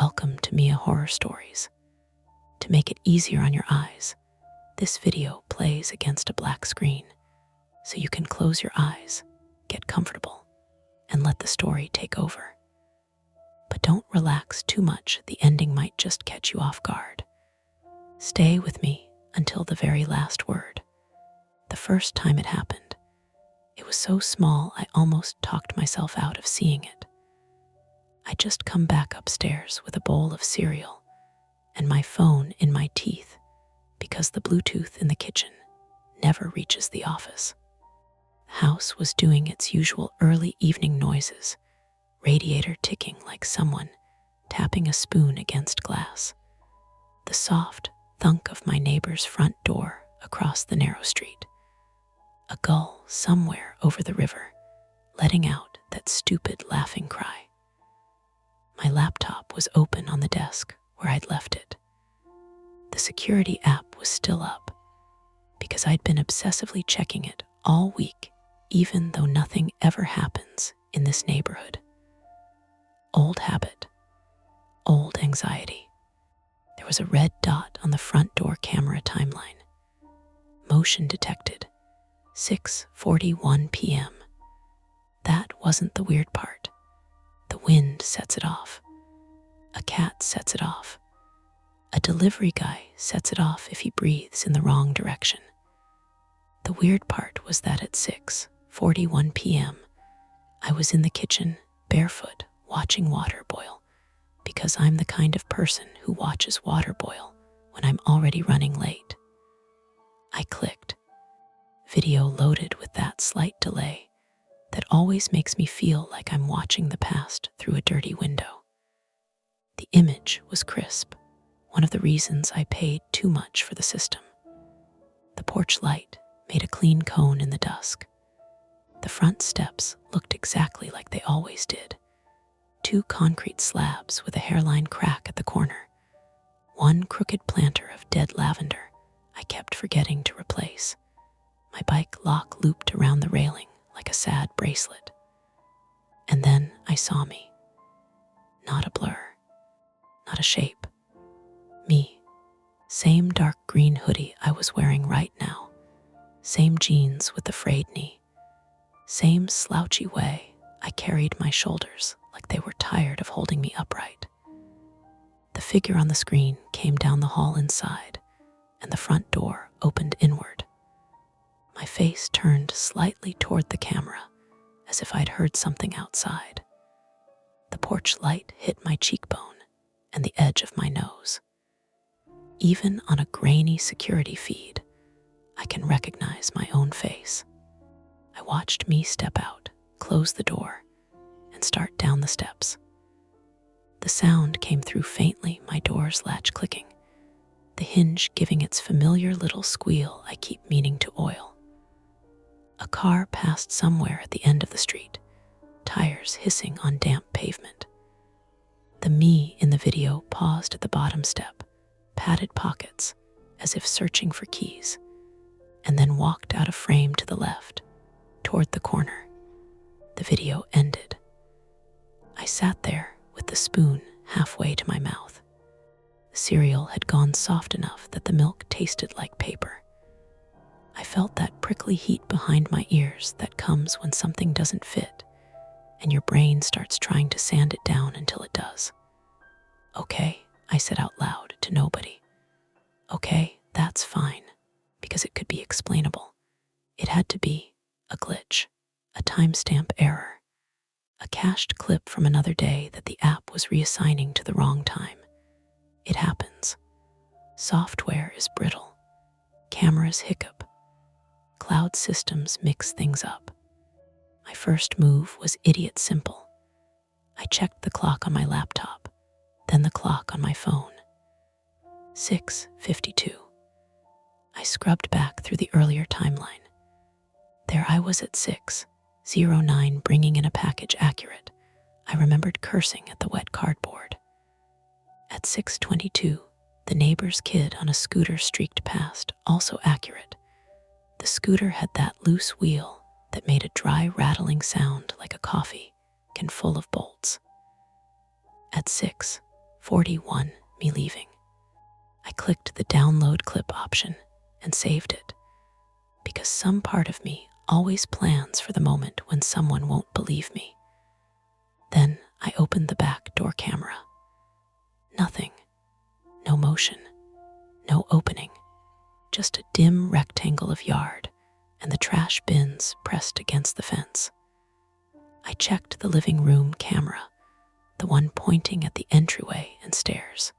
Welcome to Mia Horror Stories. To make it easier on your eyes, this video plays against a black screen, so you can close your eyes, get comfortable, and let the story take over. But don't relax too much, the ending might just catch you off guard. Stay with me until the very last word. The first time it happened, it was so small I almost talked myself out of seeing it. I'd just come back upstairs with a bowl of cereal and my phone in my teeth because the Bluetooth in the kitchen never reaches the office. The house was doing its usual early evening noises, radiator ticking like someone tapping a spoon against glass, the soft thunk of my neighbor's front door across the narrow street, a gull somewhere over the river letting out that stupid laughing cry. My laptop was open on the desk where I'd left it. The security app was still up because I'd been obsessively checking it all week, even though nothing ever happens in this neighborhood. Old habit, old anxiety. There was a red dot on the front door camera timeline. Motion detected, 6:41 p.m. That wasn't the weird part. The wind sets it off. A cat sets it off. A delivery guy sets it off if he breathes in the wrong direction. The weird part was that at 6:41 p.m., I was in the kitchen, barefoot, watching water boil, because I'm the kind of person who watches water boil when I'm already running late. I clicked. Video loaded with that slight delay that always makes me feel like I'm watching the past through a dirty window. The image was crisp, one of the reasons I paid too much for the system. The porch light made a clean cone in the dusk. The front steps looked exactly like they always did. 2 concrete slabs with a hairline crack at the corner. 1 crooked planter of dead lavender I kept forgetting to replace. My bike lock looped around the railing like a sad bracelet. And then I saw me. Not a blur. Not a shape. Me. Same dark green hoodie I was wearing right now. Same jeans with the frayed knee. Same slouchy way I carried my shoulders like they were tired of holding me upright. The figure on the screen came down the hall inside, and the front door opened inward. My face turned slightly toward the camera, as if I'd heard something outside. The porch light hit my cheekbone and the edge of my nose. Even on a grainy security feed, I can recognize my own face. I watched me step out, close the door, and start down the steps. The sound came through faintly, my door's latch clicking, the hinge giving its familiar little squeal I keep meaning to oil. A car passed somewhere at the end of the street, tires hissing on damp pavement. The me in the video paused at the bottom step, patted pockets as if searching for keys, and then walked out of frame to the left, toward the corner. The video ended. I sat there with the spoon halfway to my mouth. The cereal had gone soft enough that the milk tasted like paper. I felt that prickly heat behind my ears that comes when something doesn't fit, and your brain starts trying to sand it down until it does. Okay, I said out loud to nobody. Okay, that's fine, because it could be explainable. It had to be a glitch, a timestamp error, a cached clip from another day that the app was reassigning to the wrong time. It happens. Software is brittle. Cameras hiccup. Cloud systems mix things up. My first move was idiot simple. I checked the clock on my laptop, then the clock on my phone. 6:52. I scrubbed back through the earlier timeline. There I was at 6:09 bringing in a package accurate. I remembered cursing at the wet cardboard. At 6:22, the neighbor's kid on a scooter streaked past, also accurate. The scooter had that loose wheel that made a dry rattling sound like a coffee can full of bolts. At 6, 6:41, me leaving. I clicked the download clip option and saved it, because some part of me always plans for the moment when someone won't believe me. Then I opened the back door camera. Nothing. No motion. No opening. Just a dim rectangle of yard and the trash bins pressed against the fence. I checked the living room camera, the one pointing at the entryway and stairs.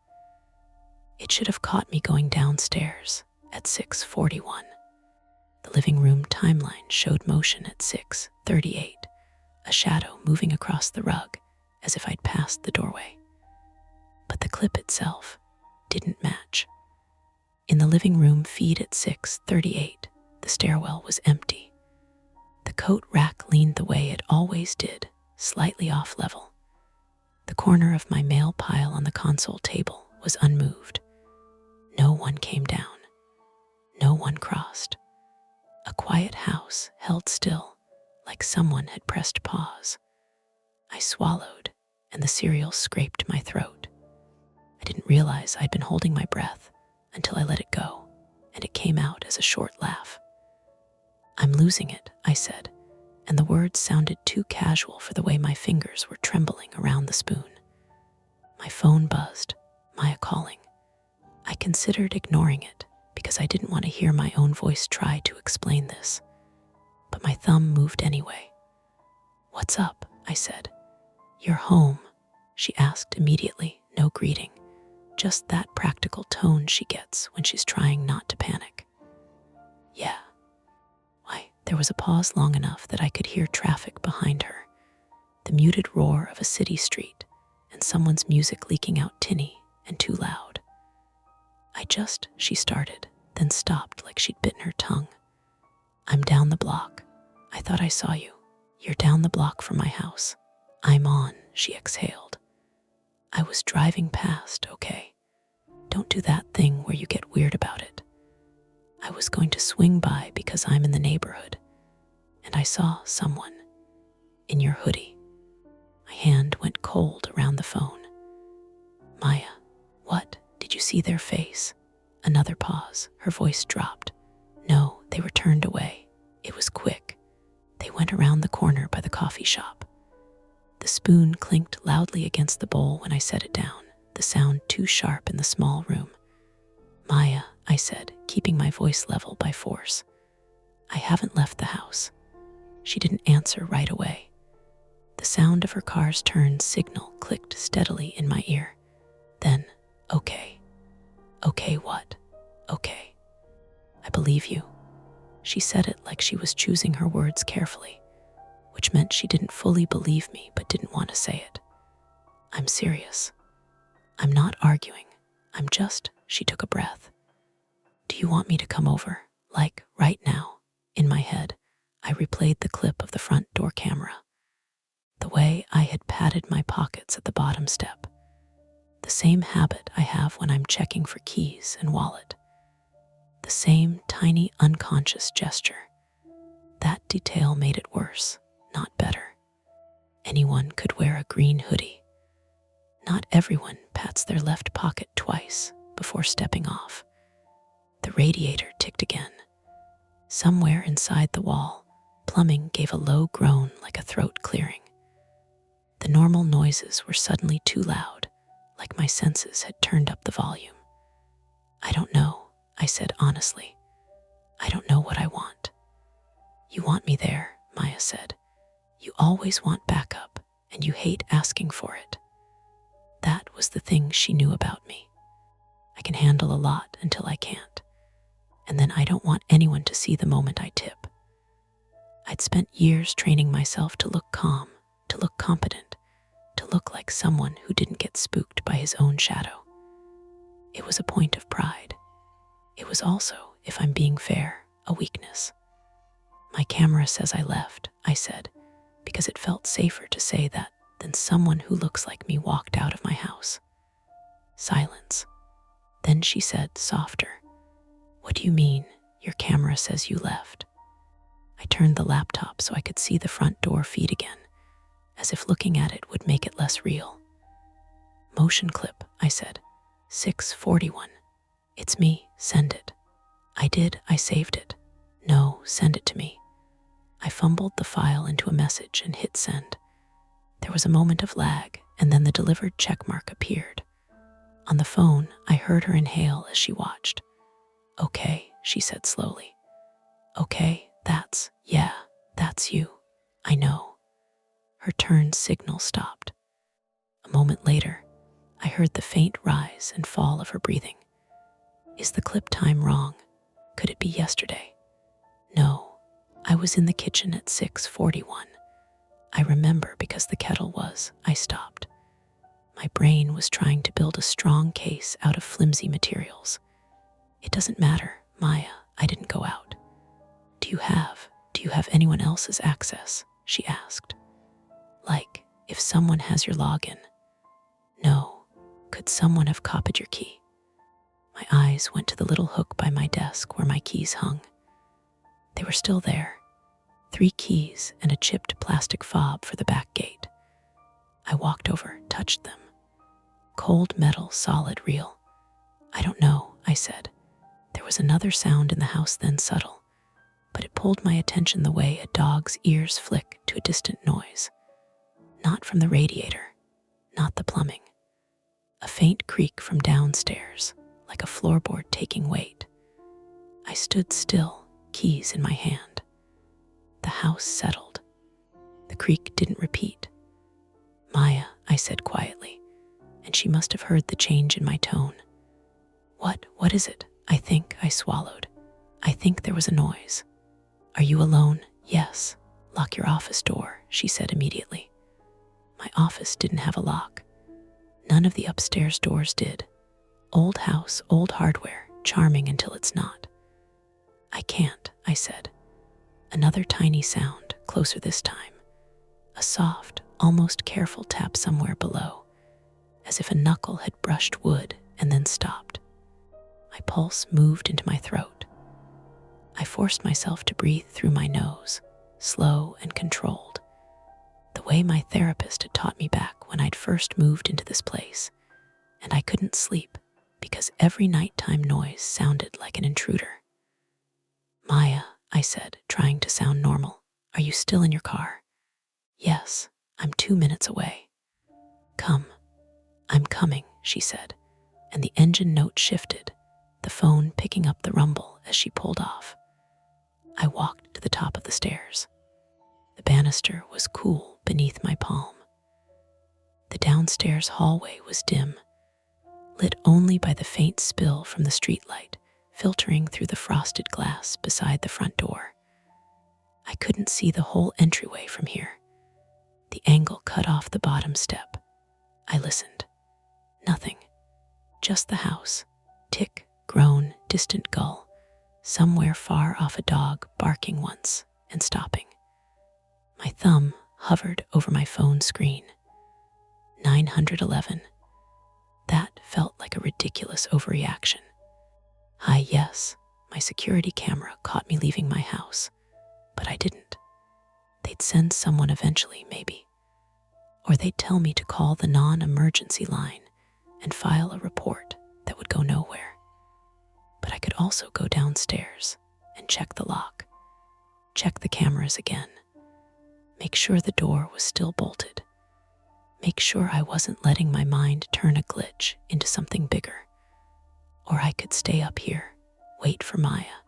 It should have caught me going downstairs at 6:41. The living room timeline showed motion at 6:38, a shadow moving across the rug as if I'd passed the doorway. But the clip itself didn't match. In the living room feed at 6:38, the stairwell was empty. The coat rack leaned the way it always did, slightly off level. The corner of my mail pile on the console table was unmoved. No one came down. No one crossed. A quiet house held still, like someone had pressed pause. I swallowed, and the cereal scraped my throat. I didn't realize I'd been holding my breath until I let it go, and it came out as a short laugh. "I'm losing it," I said, and the words sounded too casual for the way my fingers were trembling around the spoon. My phone buzzed, Maya calling. I considered ignoring it because I didn't want to hear my own voice try to explain this, but my thumb moved anyway. "What's up?" I said. "You're home," she asked immediately, no greeting, just that practical tone she gets when she's trying not to panic. "Yeah." Why, there was a pause long enough that I could hear traffic behind her, the muted roar of a city street, and someone's music leaking out tinny and too loud. She started, then stopped like she'd bitten her tongue. "I'm down the block. I thought I saw you. You're down the block from my house." "I'm on," she exhaled. "I was driving past, okay? Don't do that thing where you get weird about it. I was going to swing by because I'm in the neighborhood, and I saw someone in your hoodie." My hand went cold around the phone. "Maya, what? Did you see their face?" Another pause. Her voice dropped. "No, they were turned away. It was quick. They went around the corner by the coffee shop." The spoon clinked loudly against the bowl when I set it down, the sound too sharp in the small room. "Maya," I said, keeping my voice level by force, "I haven't left the house." She didn't answer right away. The sound of her car's turn signal clicked steadily in my ear. Then, "Okay." "Okay what?" "Okay. I believe you." She said it like she was choosing her words carefully, which meant she didn't fully believe me but didn't want to say it. "I'm serious. I'm not arguing. She took a breath. "Do you want me to come over? Like, right now?" In my head, I replayed the clip of the front door camera. The way I had padded my pockets at the bottom step. The same habit I have when I'm checking for keys and wallet. The same tiny unconscious gesture. That detail made it worse, not better. Anyone could wear a green hoodie. Not everyone pats their left pocket twice before stepping off. The radiator ticked again. Somewhere inside the wall, plumbing gave a low groan like a throat clearing. The normal noises were suddenly too loud, like my senses had turned up the volume. "I don't know," I said honestly. "I don't know what I want." "You want me there," Maya said. "You always want backup, and you hate asking for it." That was the thing she knew about me. I can handle a lot until I can't, and then I don't want anyone to see the moment I tip. I'd spent years training myself to look calm, to look competent, to look like someone who didn't get spooked by his own shadow. It was a point of pride. It was also, if I'm being fair, a weakness. "My camera says I left," I said, because it felt safer to say that than someone who looks like me walked out of my house. Silence. Then she said, softer, "What do you mean, your camera says you left?" I turned the laptop so I could see the front door feed again, as if looking at it would make it less real. Motion clip, I said. 641. It's me, send it. I did, I saved it. No, send it to me. I fumbled the file into a message and hit send. There was a moment of lag, and then the delivered checkmark appeared. On the phone, I heard her inhale as she watched. Okay, she said slowly. Okay, that's you. I know. Her turn signal stopped. A moment later, I heard the faint rise and fall of her breathing. Is the clip time wrong? Could it be yesterday? No, I was in the kitchen at 6:41. I remember because the kettle was. I stopped. My brain was trying to build a strong case out of flimsy materials. It doesn't matter, Maya, I didn't go out. Do you have anyone else's access? She asked. Like, if someone has your login. No. Could someone have copied your key? My eyes went to the little hook by my desk where my keys hung. They were still there. 3 keys and a chipped plastic fob for the back gate. I walked over, touched them. Cold metal, solid, real. I don't know, I said. There was another sound in the house then, subtle, but it pulled my attention the way a dog's ears flick to a distant noise. Not from the radiator, not the plumbing. A faint creak from downstairs, like a floorboard taking weight. I stood still, keys in my hand. The house settled. The creak didn't repeat. Maya, I said quietly, and she must have heard the change in my tone. What is it? I swallowed. I think there was a noise. Are you alone? Yes. Lock your office door, she said immediately. My office didn't have a lock. None of the upstairs doors did. Old house, old hardware, charming until it's not. I can't, I said. Another tiny sound, closer this time. A soft, almost careful tap somewhere below, as if a knuckle had brushed wood and then stopped. My pulse moved into my throat. I forced myself to breathe through my nose, slow and controlled, the way my therapist had taught me back when I'd first moved into this place. And I couldn't sleep because every nighttime noise sounded like an intruder. Maya, I said, trying to sound normal, are you still in your car? Yes, I'm 2 minutes away. Come. I'm coming, she said, and the engine note shifted, the phone picking up the rumble as she pulled off. I walked to the top of the stairs. The banister was cool beneath my palm. The downstairs hallway was dim, lit only by the faint spill from the streetlight filtering through the frosted glass beside the front door. I couldn't see the whole entryway from here. The angle cut off the bottom step. I listened. Nothing. Just the house. Tick, groan, distant gull. Somewhere far off a dog barking once and stopping. My thumb hovered over my phone screen. 911. That felt like a ridiculous overreaction. Hi, yes, my security camera caught me leaving my house, but I didn't. They'd send someone eventually, maybe. Or they'd tell me to call the non-emergency line and file a report that would go nowhere. But I could also go downstairs and check the lock, check the cameras again, make sure the door was still bolted, make sure I wasn't letting my mind turn a glitch into something bigger. Or I could stay up here, wait for Maya,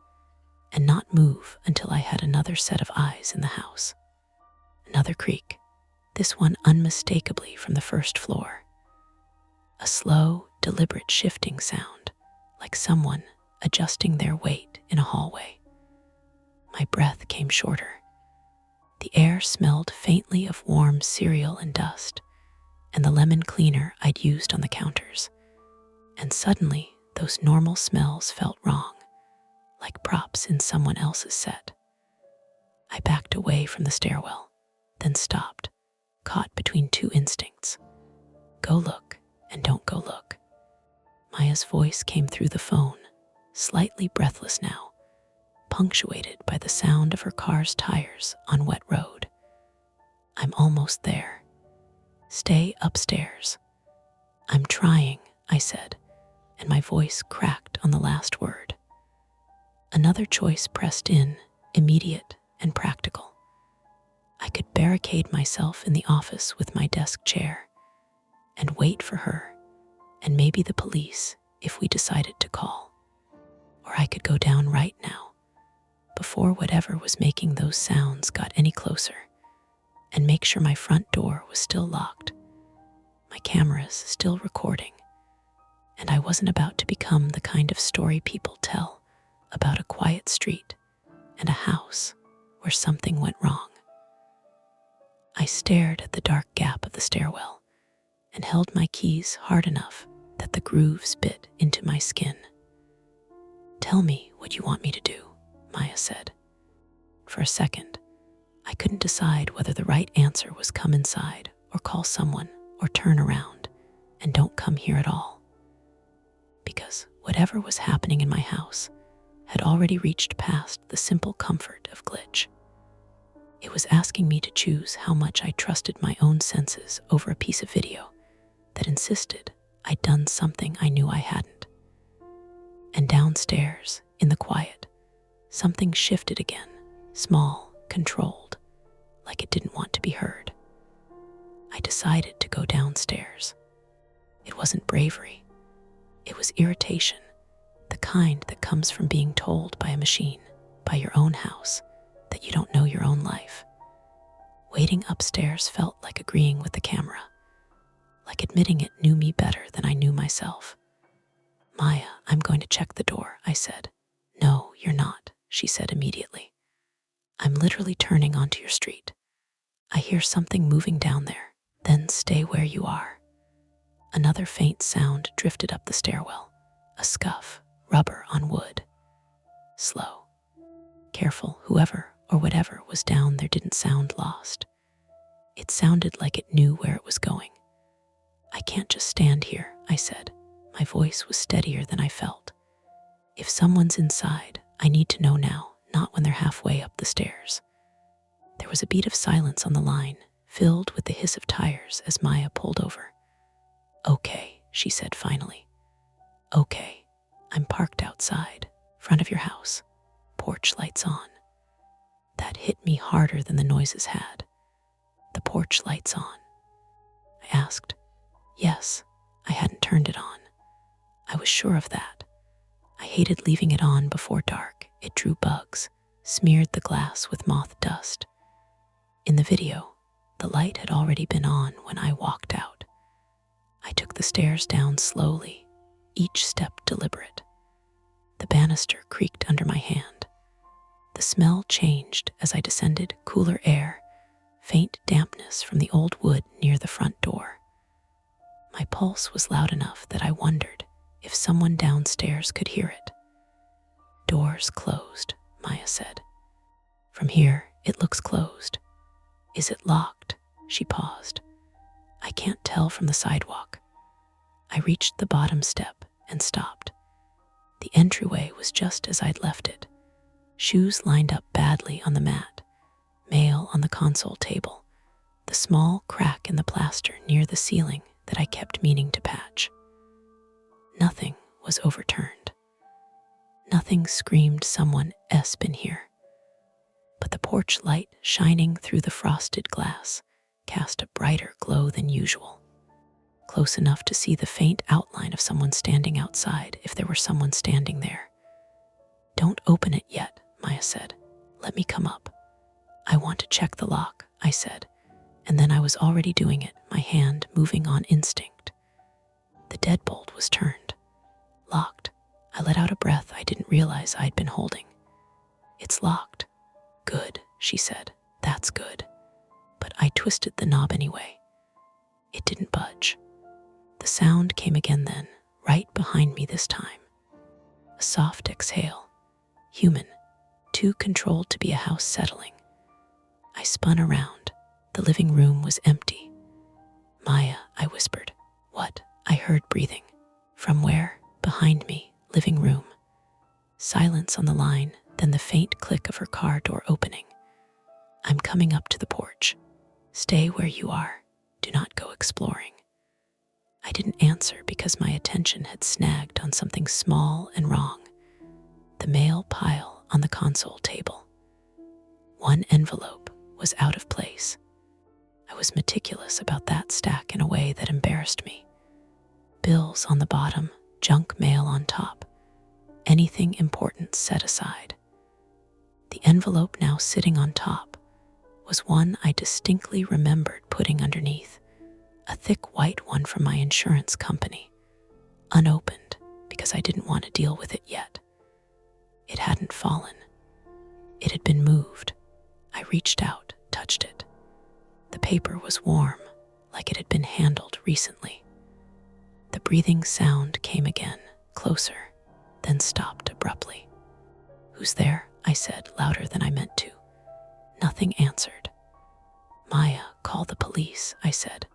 and not move until I had another set of eyes in the house. Another creak, this one unmistakably from the first floor. A slow, deliberate shifting sound, like someone adjusting their weight in a hallway. My breath came shorter. The air smelled faintly of warm cereal and dust, and the lemon cleaner I'd used on the counters. And suddenly, those normal smells felt wrong, like props in someone else's set. I backed away from the stairwell, then stopped, caught between 2 instincts. Go look and don't go look. Maya's voice came through the phone, slightly breathless now, punctuated by the sound of her car's tires on wet road. I'm almost there. Stay upstairs. I'm trying, I said, and my voice cracked on the last word. Another choice pressed in, immediate and practical. I could barricade myself in the office with my desk chair and wait for her and maybe the police if we decided to call. Or I could go down right now, before whatever was making those sounds got any closer, and make sure my front door was still locked, my cameras still recording, and I wasn't about to become the kind of story people tell about a quiet street and a house where something went wrong. I stared at the dark gap of the stairwell and held my keys hard enough that the grooves bit into my skin. "Tell me what you want me to do," Maya said. For a second, I couldn't decide whether the right answer was come inside or call someone or turn around and don't come here at all. Because whatever was happening in my house had already reached past the simple comfort of glitch. It was asking me to choose how much I trusted my own senses over a piece of video that insisted I'd done something I knew I hadn't. And downstairs, in the quiet, something shifted again, small, controlled, like it didn't want to be heard. I decided to go downstairs. It wasn't bravery. It was irritation, the kind that comes from being told by a machine, by your own house, that you don't know your own life. Waiting upstairs felt like agreeing with the camera, like admitting it knew me better than I knew myself. "Maya, I'm going to check the door," I said. "No, you're not," she said immediately. "I'm literally turning onto your street. I hear something moving down there, then stay where you are." Another faint sound drifted up the stairwell, a scuff, rubber on wood. Slow. Careful, whoever or whatever was down there didn't sound lost. It sounded like it knew where it was going. "I can't just stand here," I said. My voice was steadier than I felt. "If someone's inside, I need to know now, not when they're halfway up the stairs." There was a beat of silence on the line, filled with the hiss of tires as Maya pulled over. "Okay," she said finally. "Okay, I'm parked outside, front of your house, porch lights on." That hit me harder than the noises had. "The porch lights on?" I asked. Yes, I hadn't turned it on. I was sure of that. I hated leaving it on before dark. It drew bugs, smeared the glass with moth dust. In the video, the light had already been on when I walked out. I took the stairs down slowly, each step deliberate. The banister creaked under my hand. The smell changed as I descended, cooler air, faint dampness from the old wood near the front door. My pulse was loud enough that I wondered if someone downstairs could hear it. "Doors closed," Maya said. "From here, it looks closed." "Is it locked?" She paused. "I can't tell from the sidewalk." I reached the bottom step and stopped. The entryway was just as I'd left it. Shoes lined up badly on the mat, mail on the console table, the small crack in the plaster near the ceiling that I kept meaning to patch. Nothing was overturned. Nothing screamed someone's been here. But the porch light shining through the frosted glass cast a brighter glow than usual, close enough to see the faint outline of someone standing outside if there were someone standing there. "Don't open it yet," Maya said. "Let me come up." "I want to check the lock," I said, and then I was already doing it, my hand moving on instinct. The deadbolt was turned, locked. I let out a breath I didn't realize I'd been holding. "It's locked." "Good," she said. "That's good." But I twisted the knob anyway. It didn't budge. The sound came again then, right behind me this time. A soft exhale. Human, too controlled to be a house settling. I spun around. The living room was empty. "Maya," I whispered. "What?" I heard breathing. From where? Behind me, living room. Silence on the line, then the faint click of her car door opening. "I'm coming up to the porch. Stay where you are. Do not go exploring." I didn't answer because my attention had snagged on something small and wrong. The mail pile on the console table. One envelope was out of place. I was meticulous about that stack in a way that embarrassed me. Bills on the bottom, junk mail on top. Anything important set aside. The envelope now sitting on top was one I distinctly remembered putting underneath, a thick white one from my insurance company, unopened because I didn't want to deal with it yet. It hadn't fallen. It had been moved. I reached out, touched it. The paper was warm, like it had been handled recently. The breathing sound came again, closer, then stopped abruptly. "Who's there?" I said, louder than I meant to. Nothing answered. "Maya, call the police," I said.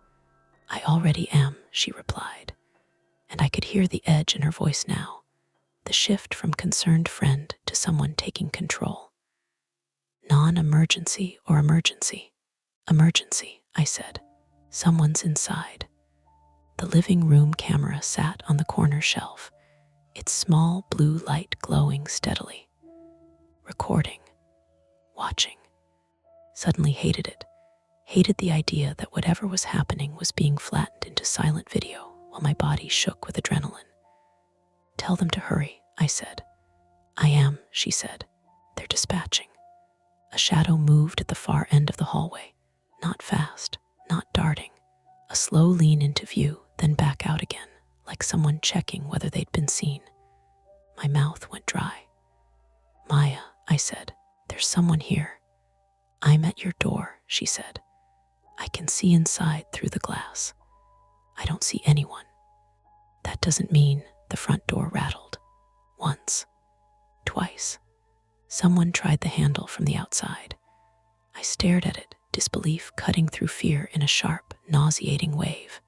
"I already am," she replied, and I could hear the edge in her voice now, the shift from concerned friend to someone taking control. "Non-emergency or emergency?" "Emergency," I said. "Someone's inside." The living room camera sat on the corner shelf, its small blue light glowing steadily. Recording. Watching. Suddenly hated it. Hated the idea that whatever was happening was being flattened into silent video while my body shook with adrenaline. "Tell them to hurry," I said. "I am," she said. "They're dispatching." A shadow moved at the far end of the hallway. Not fast, not darting. A slow lean into view, then back out again, like someone checking whether they'd been seen. My mouth went dry. "Maya," I said, "there's someone here." "I'm at your door," she said. "I can see inside through the glass. I don't see anyone." "That doesn't mean," the front door rattled. Once. Twice. Someone tried the handle from the outside. I stared at it, disbelief cutting through fear in a sharp, nauseating wave.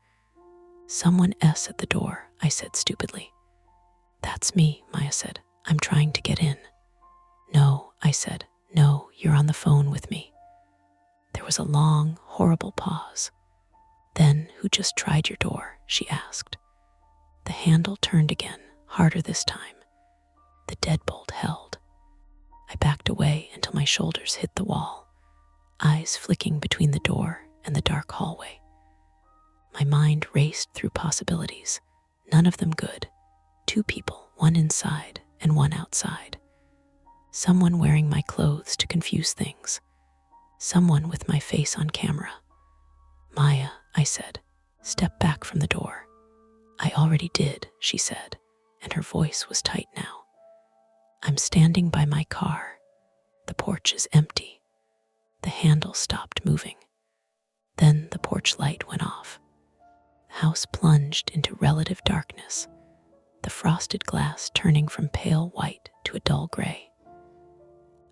"Someone else at the door," I said stupidly. "That's me," Maya said. "I'm trying to get in." "No," I said. "No, you're on the phone with me." There was a long, horrible pause. "Then who just tried your door?" she asked. The handle turned again, harder this time. The deadbolt held. I backed away until my shoulders hit the wall, eyes flicking between the door and the dark hallway. My mind raced through possibilities, none of them good. 2 people, one inside and one outside. Someone wearing my clothes to confuse things. Someone with my face on camera. "Maya," I said, "step back from the door." "I already did," she said, and her voice was tight now. "I'm standing by my car. The porch is empty." The handle stopped moving. Then the porch light went off. The house plunged into relative darkness, the frosted glass turning from pale white to a dull gray.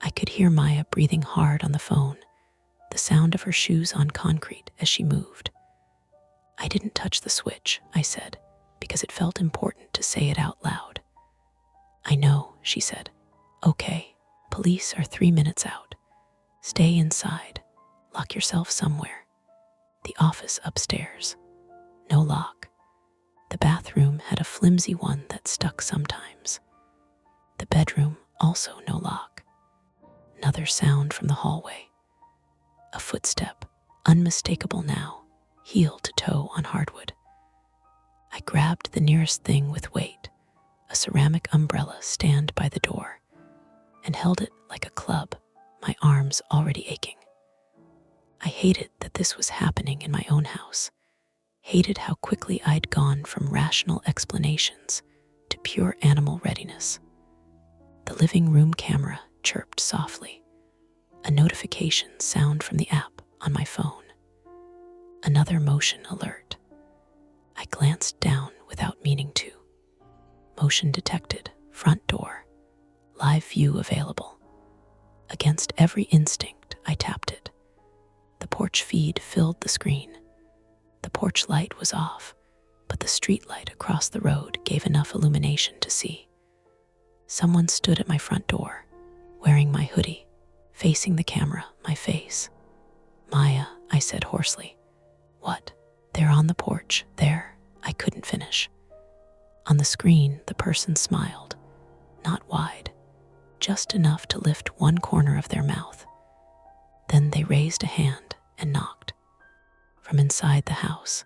I could hear Maya breathing hard on the phone, the sound of her shoes on concrete as she moved. "I didn't touch the switch," I said, because it felt important to say it out loud. "I know," she said. "Okay, police are 3 minutes out. Stay inside. Lock yourself somewhere. The office upstairs. No lock. The bathroom had a flimsy one that stuck sometimes. The bedroom, also no lock." Another sound from the hallway. A footstep, unmistakable now, heel to toe on hardwood. I grabbed the nearest thing with weight, a ceramic umbrella stand by the door, and held it like a club, my arms already aching. I hated that this was happening in my own house, hated how quickly I'd gone from rational explanations to pure animal readiness. The living room camera chirped softly, a notification sound from the app on my phone. Another motion alert. I glanced down without meaning to. Motion detected, front door, live view available. Against every instinct, I tapped it. The porch feed filled the screen. The porch light was off, but the street light across the road gave enough illumination to see. Someone stood at my front door, wearing my hoodie, facing the camera, my face. "Maya," I said hoarsely. "What?" "They're on the porch, there," I couldn't finish. On the screen, the person smiled, not wide, just enough to lift one corner of their mouth. Then they raised a hand and knocked. From inside the house,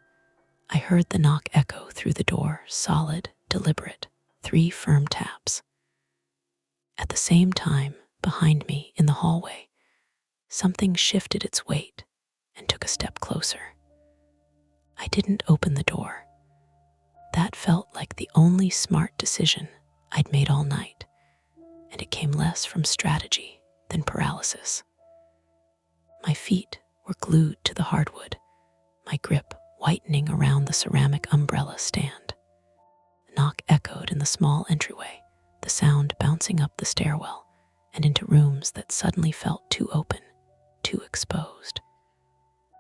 I heard the knock echo through the door, solid, deliberate, 3 firm taps. At the same time, behind me in the hallway, something shifted its weight and took a step closer. I didn't open the door. That felt like the only smart decision I'd made all night, and it came less from strategy than paralysis. My feet were glued to the hardwood, my grip whitening around the ceramic umbrella stand. The knock echoed in the small entryway, the sound bouncing up the stairwell and into rooms that suddenly felt too open, too exposed.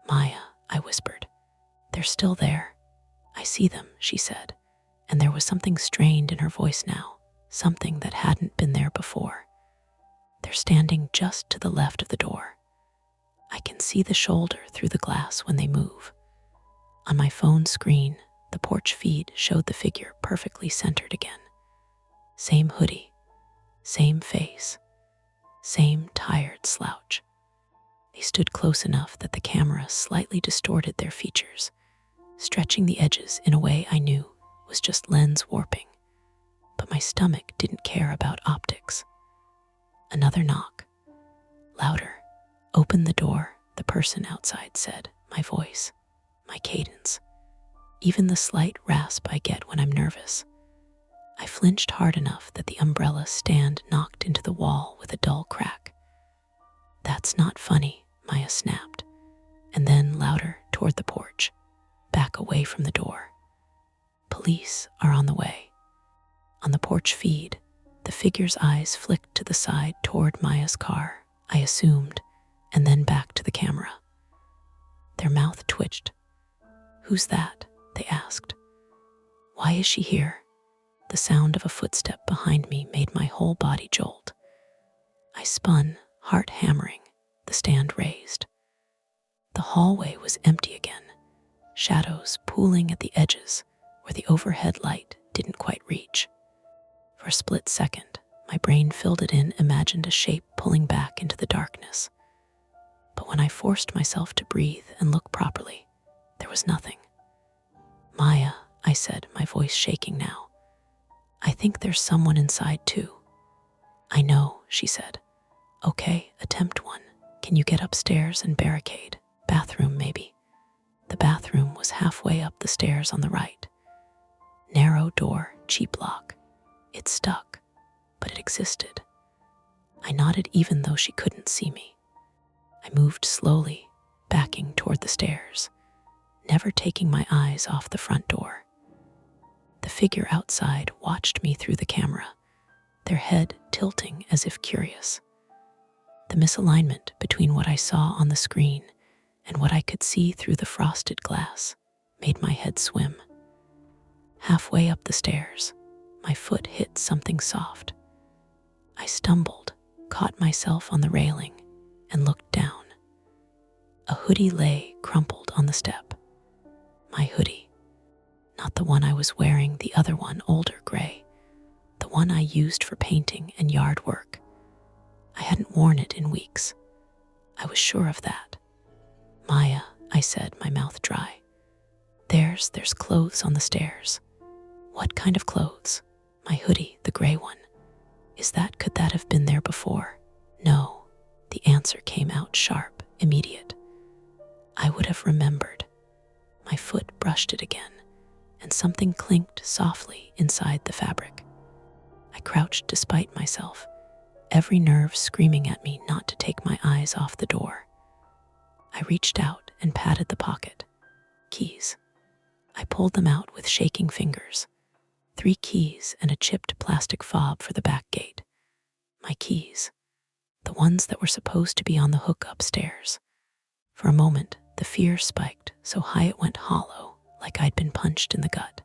"Maya," I whispered. "They're still there. I see them," she said, and there was something strained in her voice now, something that hadn't been there before. "They're standing just to the left of the door. I can see the shoulder through the glass when they move." On my phone screen, the porch feed showed the figure perfectly centered again. Same hoodie, same face, same tired slouch. They stood close enough that the camera slightly distorted their features, stretching the edges in a way I knew was just lens warping. But my stomach didn't care about optics. Another knock. Louder. "Open the door," the person outside said, my voice, my cadence, even the slight rasp I get when I'm nervous. I flinched hard enough that the umbrella stand knocked into the wall with a dull crack. "That's not funny," Maya snapped, and then louder toward the porch, back away from the door. "Police are on the way." On the porch feed, the figure's eyes flicked to the side toward Maya's car, I assumed, and then back to the camera. Their mouth twitched. "Who's that?" they asked. "Why is she here?" The sound of a footstep behind me made my whole body jolt. I spun, heart hammering, the stand raised. The hallway was empty again, shadows pooling at the edges where the overhead light didn't quite reach. For a split second, my brain filled it in, imagined a shape pulling back into the darkness. But when I forced myself to breathe and look properly, there was nothing. "Maya," I said, my voice shaking now, "I think there's someone inside too." "I know," she said. "Okay, attempt one. Can you get upstairs and barricade? Bathroom, maybe." The bathroom was halfway up the stairs on the right. Narrow door, cheap lock. It stuck, but it existed. I nodded even though she couldn't see me. I moved slowly, backing toward the stairs, never taking my eyes off the front door. The figure outside watched me through the camera, their head tilting as if curious. The misalignment between what I saw on the screen and what I could see through the frosted glass made my head swim. Halfway up the stairs, my foot hit something soft. I stumbled, caught myself on the railing, and looked down. A hoodie lay crumpled on the step. My hoodie. Not the one I was wearing, the other one, older gray. The one I used for painting and yard work. I hadn't worn it in weeks. I was sure of that. "Maya," I said, my mouth dry. There's clothes on the stairs." "What kind of clothes?" "My hoodie, the gray one." Could that have been there before?" "No." The answer came out sharp, immediate. I would have remembered. My foot brushed it again, and something clinked softly inside the fabric. I crouched despite myself, every nerve screaming at me not to take my eyes off the door. I reached out and patted the pocket. Keys. I pulled them out with shaking fingers. 3 keys and a chipped plastic fob for the back gate. My keys. The ones that were supposed to be on the hook upstairs. For a moment, the fear spiked so high it went hollow, like I'd been punched in the gut.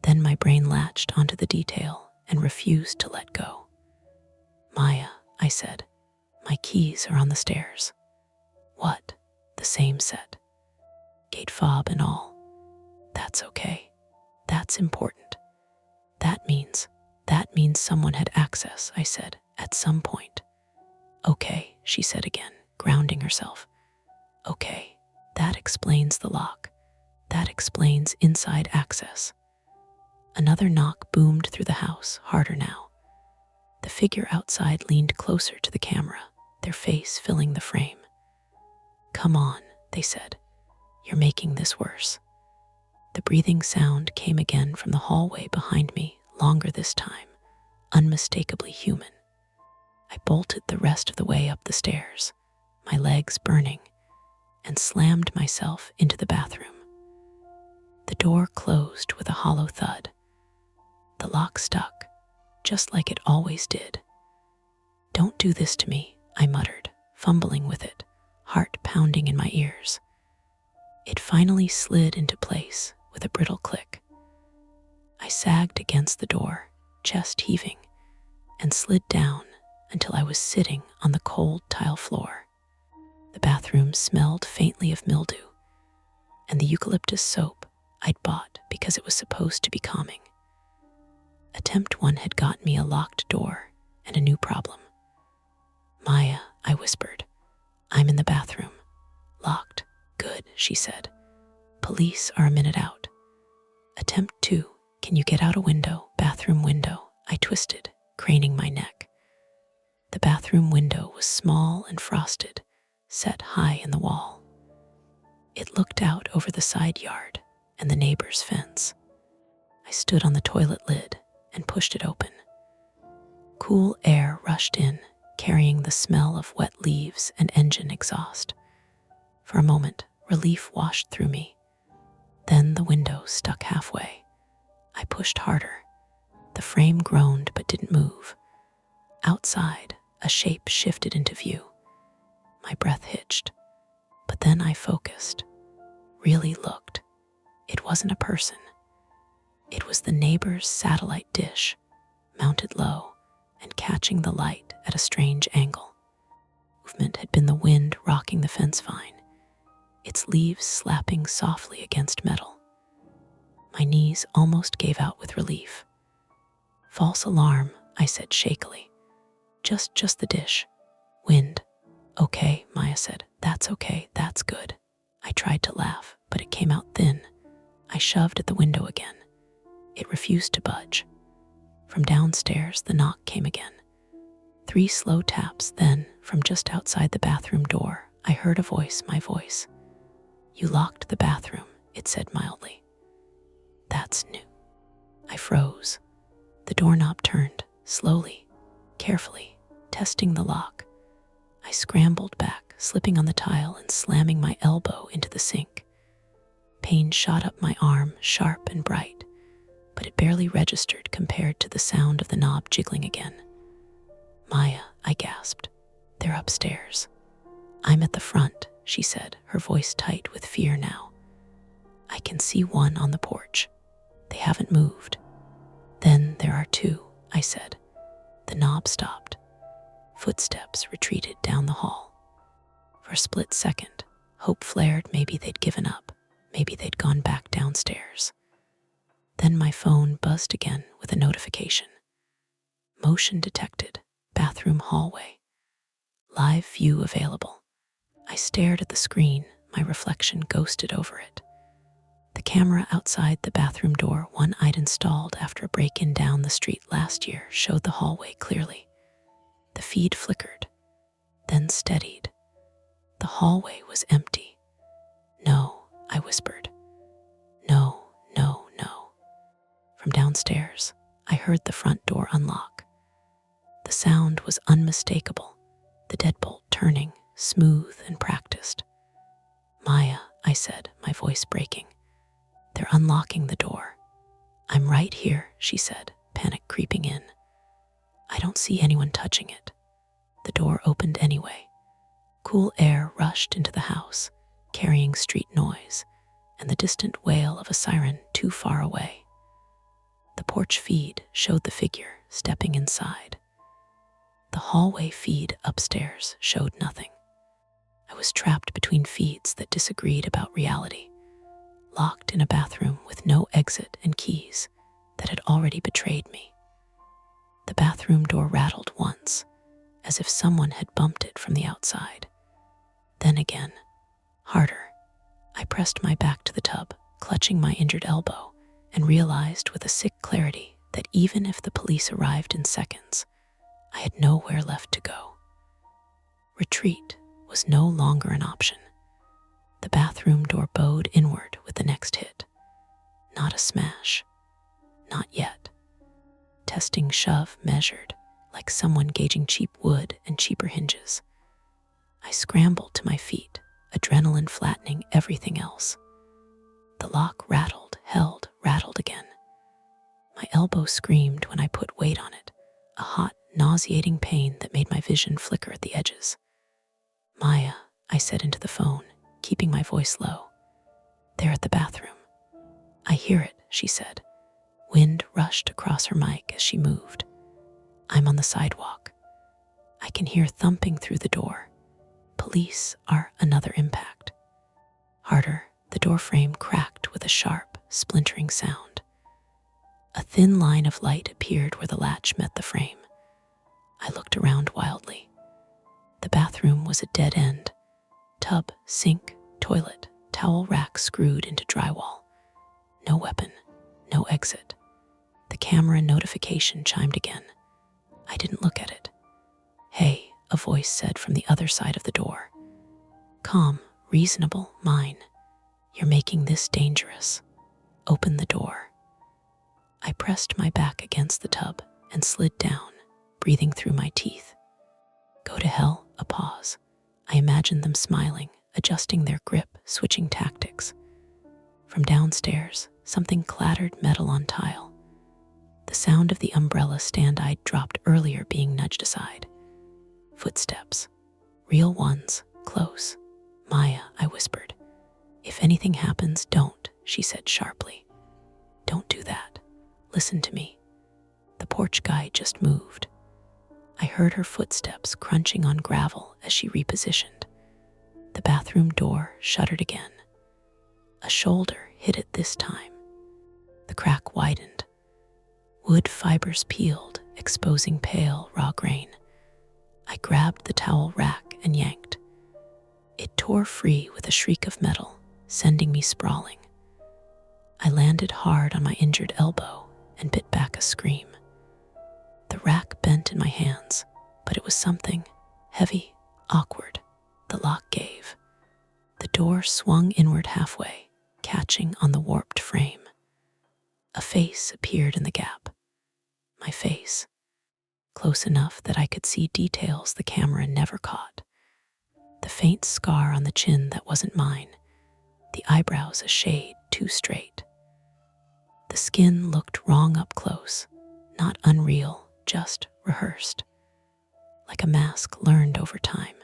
Then my brain latched onto the detail and refused to let go. "Maya," I said, "my keys are on the stairs." "What?" "The same set. Gate fob and all." That's okay. That's important. That means someone had access, I said, at some point. Okay, she said again, grounding herself. Okay, that explains the lock. That explains inside access. Another knock boomed through the house, harder now. The figure outside leaned closer to the camera, their face filling the frame. Come on, they said. You're making this worse. The breathing sound came again from the hallway behind me, longer this time, unmistakably human. I bolted the rest of the way up the stairs, my legs burning, and slammed myself into the bathroom. The door closed with a hollow thud. The lock stuck, just like it always did. Don't do this to me, I muttered, fumbling with it, heart pounding in my ears. It finally slid into place with a brittle click. I sagged against the door, chest heaving, and slid down until I was sitting on the cold tile floor. The bathroom smelled faintly of mildew, and the eucalyptus soap I'd bought because it was supposed to be calming. Attempt 1 had gotten me a locked door and a new problem. Maya, I whispered. I'm in the bathroom. Locked. Good, she said. Police are a minute out. Attempt 2. Can you get out a window? Bathroom window. I twisted, craning my neck. The bathroom window was small and frosted, set high in the wall. It looked out over the side yard and the neighbor's fence. I stood on the toilet lid and pushed it open. Cool air rushed in, carrying the smell of wet leaves and engine exhaust. For a moment, relief washed through me. Then the window stuck halfway. I pushed harder. The frame groaned but didn't move. Outside, a shape shifted into view. My breath hitched. But then I focused, really looked. It wasn't a person. It was the neighbor's satellite dish, mounted low and catching the light at a strange angle. Movement had been the wind rocking the fence vine, its leaves slapping softly against metal. My knees almost gave out with relief. False alarm, I said shakily. Just the dish. Wind. Okay, Maya said. That's okay, that's good. I tried to laugh, but it came out thin. I shoved at the window again. It refused to budge. From downstairs, the knock came again. 3 slow taps, then, from just outside the bathroom door, I heard a voice, my voice. You locked the bathroom, it said mildly. That's new. I froze. The doorknob turned, slowly, carefully, testing the lock. I scrambled back, slipping on the tile and slamming my elbow into the sink. Pain shot up my arm, sharp and bright, but it barely registered compared to the sound of the knob jiggling again. Maya, I gasped. They're upstairs. I'm at the front, she said, her voice tight with fear now. I can see one on the porch. They haven't moved. Then there are 2, I said. The knob stopped. Footsteps retreated down the hall. For a split second, hope flared. Maybe they'd given up. Maybe they'd gone back downstairs. Then my phone buzzed again with a notification. Motion detected. Bathroom hallway. Live view available. I stared at the screen, my reflection ghosted over it. The camera outside the bathroom door, one I'd installed after a break-in down the street last year, showed the hallway clearly. The feed flickered, then steadied. The hallway was empty. No, I whispered. No. From downstairs, I heard the front door unlock. The sound was unmistakable, the deadbolt turning, smooth and practiced. Maya, I said, my voice breaking. They're unlocking the door. I'm right here, she said, panic creeping in. I don't see anyone touching it. The door opened anyway. Cool air rushed into the house, carrying street noise and the distant wail of a siren too far away. The porch feed showed the figure stepping inside. The hallway feed upstairs showed nothing. I was trapped between feeds that disagreed about reality. locked in a bathroom with no exit and keys that had already betrayed me. The bathroom door rattled once, as if someone had bumped it from the outside. Then again, harder. I pressed my back to the tub, clutching my injured elbow, and realized with a sick clarity that even if the police arrived in seconds, I had nowhere left to go. Retreat was no longer an option. The bathroom door bowed inward with the next hit. Not a smash. Not yet. Testing shove measured, like someone gauging cheap wood and cheaper hinges. I scrambled to my feet, adrenaline flattening everything else. The lock rattled, held, rattled again. My elbow screamed when I put weight on it, a hot, nauseating pain that made my vision flicker at the edges. "Maya," I said into the phone, keeping my voice low. "They're at the bathroom." "I hear it," she said. Wind rushed across her mic as she moved. "I'm on the sidewalk. I can hear thumping through the door. Police are another impact." Harder, the door frame cracked with a sharp, splintering sound. A thin line of light appeared where the latch met the frame. I looked around wildly. The bathroom was a dead end. Tub, sink, toilet, towel rack screwed into drywall. No weapon, no exit. The camera notification chimed again. I didn't look at it. "Hey," a voice said from the other side of the door. Calm, reasonable, mine. "You're making this dangerous. Open the door." I pressed my back against the tub and slid down, breathing through my teeth. "Go to hell," a pause. I imagined them smiling, adjusting their grip, switching tactics. From downstairs, something clattered metal on tile. The sound of the umbrella stand I'd dropped earlier being nudged aside. Footsteps. Real ones, close. "Maya," I whispered. "If anything happens, don't," she said sharply. "Don't do that. Listen to me." The porch guy just moved. I heard her footsteps crunching on gravel as she repositioned. The bathroom door shuttered again. A shoulder hit it this time. The crack widened. Wood fibers peeled, exposing pale, raw grain. I grabbed the towel rack and yanked. It tore free with a shriek of metal, sending me sprawling. I landed hard on my injured elbow and bit back a scream. The rack bent in my hands, but it was something heavy, awkward. The lock gave. The door swung inward halfway, catching on the warped frame. A face appeared in the gap. My face, close enough that I could see details the camera never caught. The faint scar on the chin that wasn't mine, the eyebrows a shade too straight. The skin looked wrong up close, not unreal, just rehearsed, like a mask learned over time.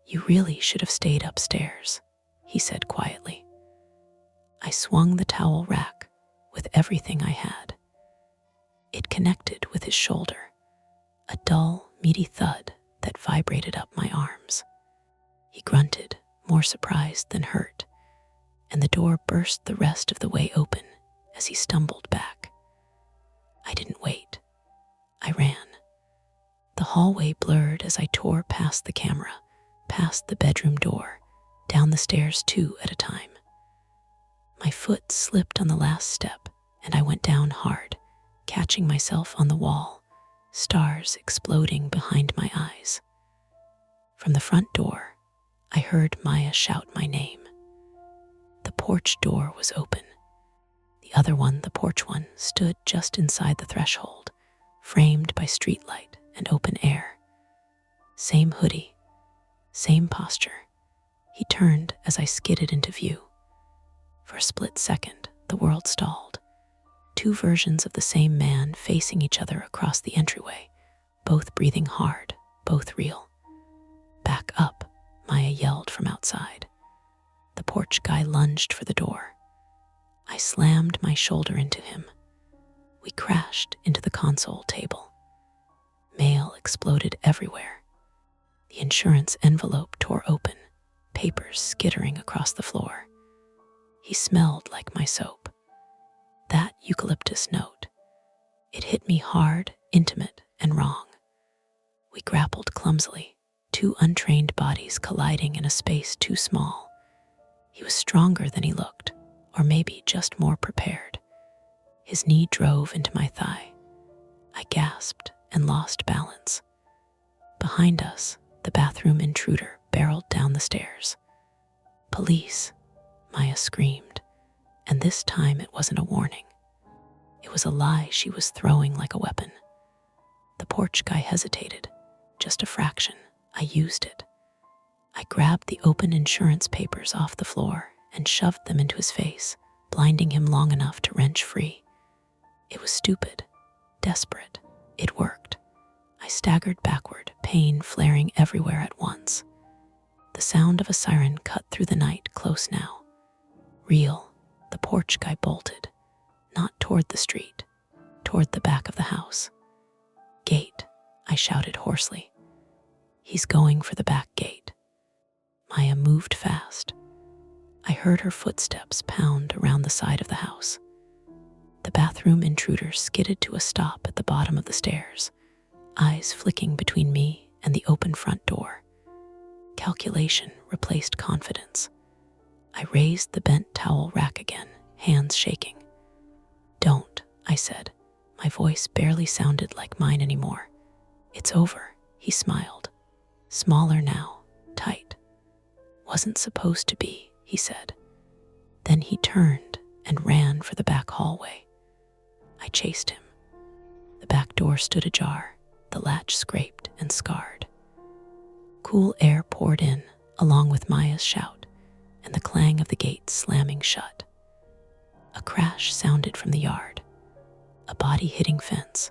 "You really should have stayed upstairs," he said quietly. I swung the towel rack with everything I had. It connected with his shoulder, a dull, meaty thud that vibrated up my arms. He grunted, more surprised than hurt, and the door burst the rest of the way open as he stumbled back. I didn't wait. I ran. The hallway blurred as I tore past the camera, past the bedroom door, down the stairs 2 at a time. My foot slipped on the last step, and I went down hard, catching myself on the wall, stars exploding behind my eyes. From the front door, I heard Maya shout my name. The porch door was open. The other one, the porch one, stood just inside the threshold, framed by streetlight and open air. Same hoodie, same posture. He turned as I skidded into view. For a split second, the world stalled. 2 versions of the same man facing each other across the entryway, both breathing hard, both real. "Back up," Maya yelled from outside. The porch guy lunged for the door. I slammed my shoulder into him. We crashed into the console table. Mail exploded everywhere. The insurance envelope tore open, papers skittering across the floor. He smelled like my soap. That eucalyptus note. It hit me hard, intimate, and wrong. We grappled clumsily, two untrained bodies colliding in a space too small. He was stronger than he looked, or maybe just more prepared. His knee drove into my thigh. I gasped and lost balance. Behind us, the bathroom intruder barreled down the stairs. "Police," Maya screamed, and this time it wasn't a warning. It was a lie she was throwing like a weapon. The porch guy hesitated, just a fraction. I used it. I grabbed the open insurance papers off the floor and shoved them into his face, blinding him long enough to wrench free. It was stupid, desperate. It worked. I staggered backward, pain flaring everywhere at once. The sound of a siren cut through the night, close now. Real. The porch guy bolted, not toward the street, toward the back of the house. "Gate," I shouted hoarsely. "He's going for the back gate." Maya moved fast. I heard her footsteps pound around the side of the house. The bathroom intruder skidded to a stop at the bottom of the stairs, eyes flicking between me and the open front door. Calculation replaced confidence. I raised the bent towel rack again, hands shaking. "Don't," I said. My voice barely sounded like mine anymore. "It's over," he smiled. Smaller now, tight. "Wasn't supposed to be," he said. Then he turned and ran for the back hallway. I chased him. The back door stood ajar, the latch scraped and scarred. Cool air poured in, along with Maya's shout, and the clang of the gate slamming shut. A crash sounded from the yard. A body hitting fence.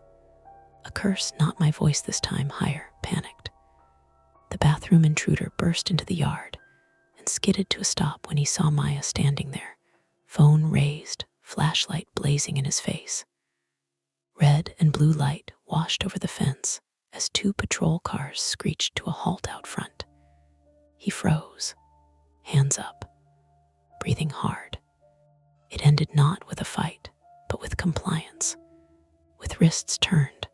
A curse, not my voice this time, higher, panicked. The bathroom intruder burst into the yard and skidded to a stop when he saw Maya standing there, phone raised, flashlight blazing in his face. Red and blue light washed over the fence as two patrol cars screeched to a halt out front. He froze, hands up, breathing hard. It ended not with a fight, but with compliance, with wrists turned,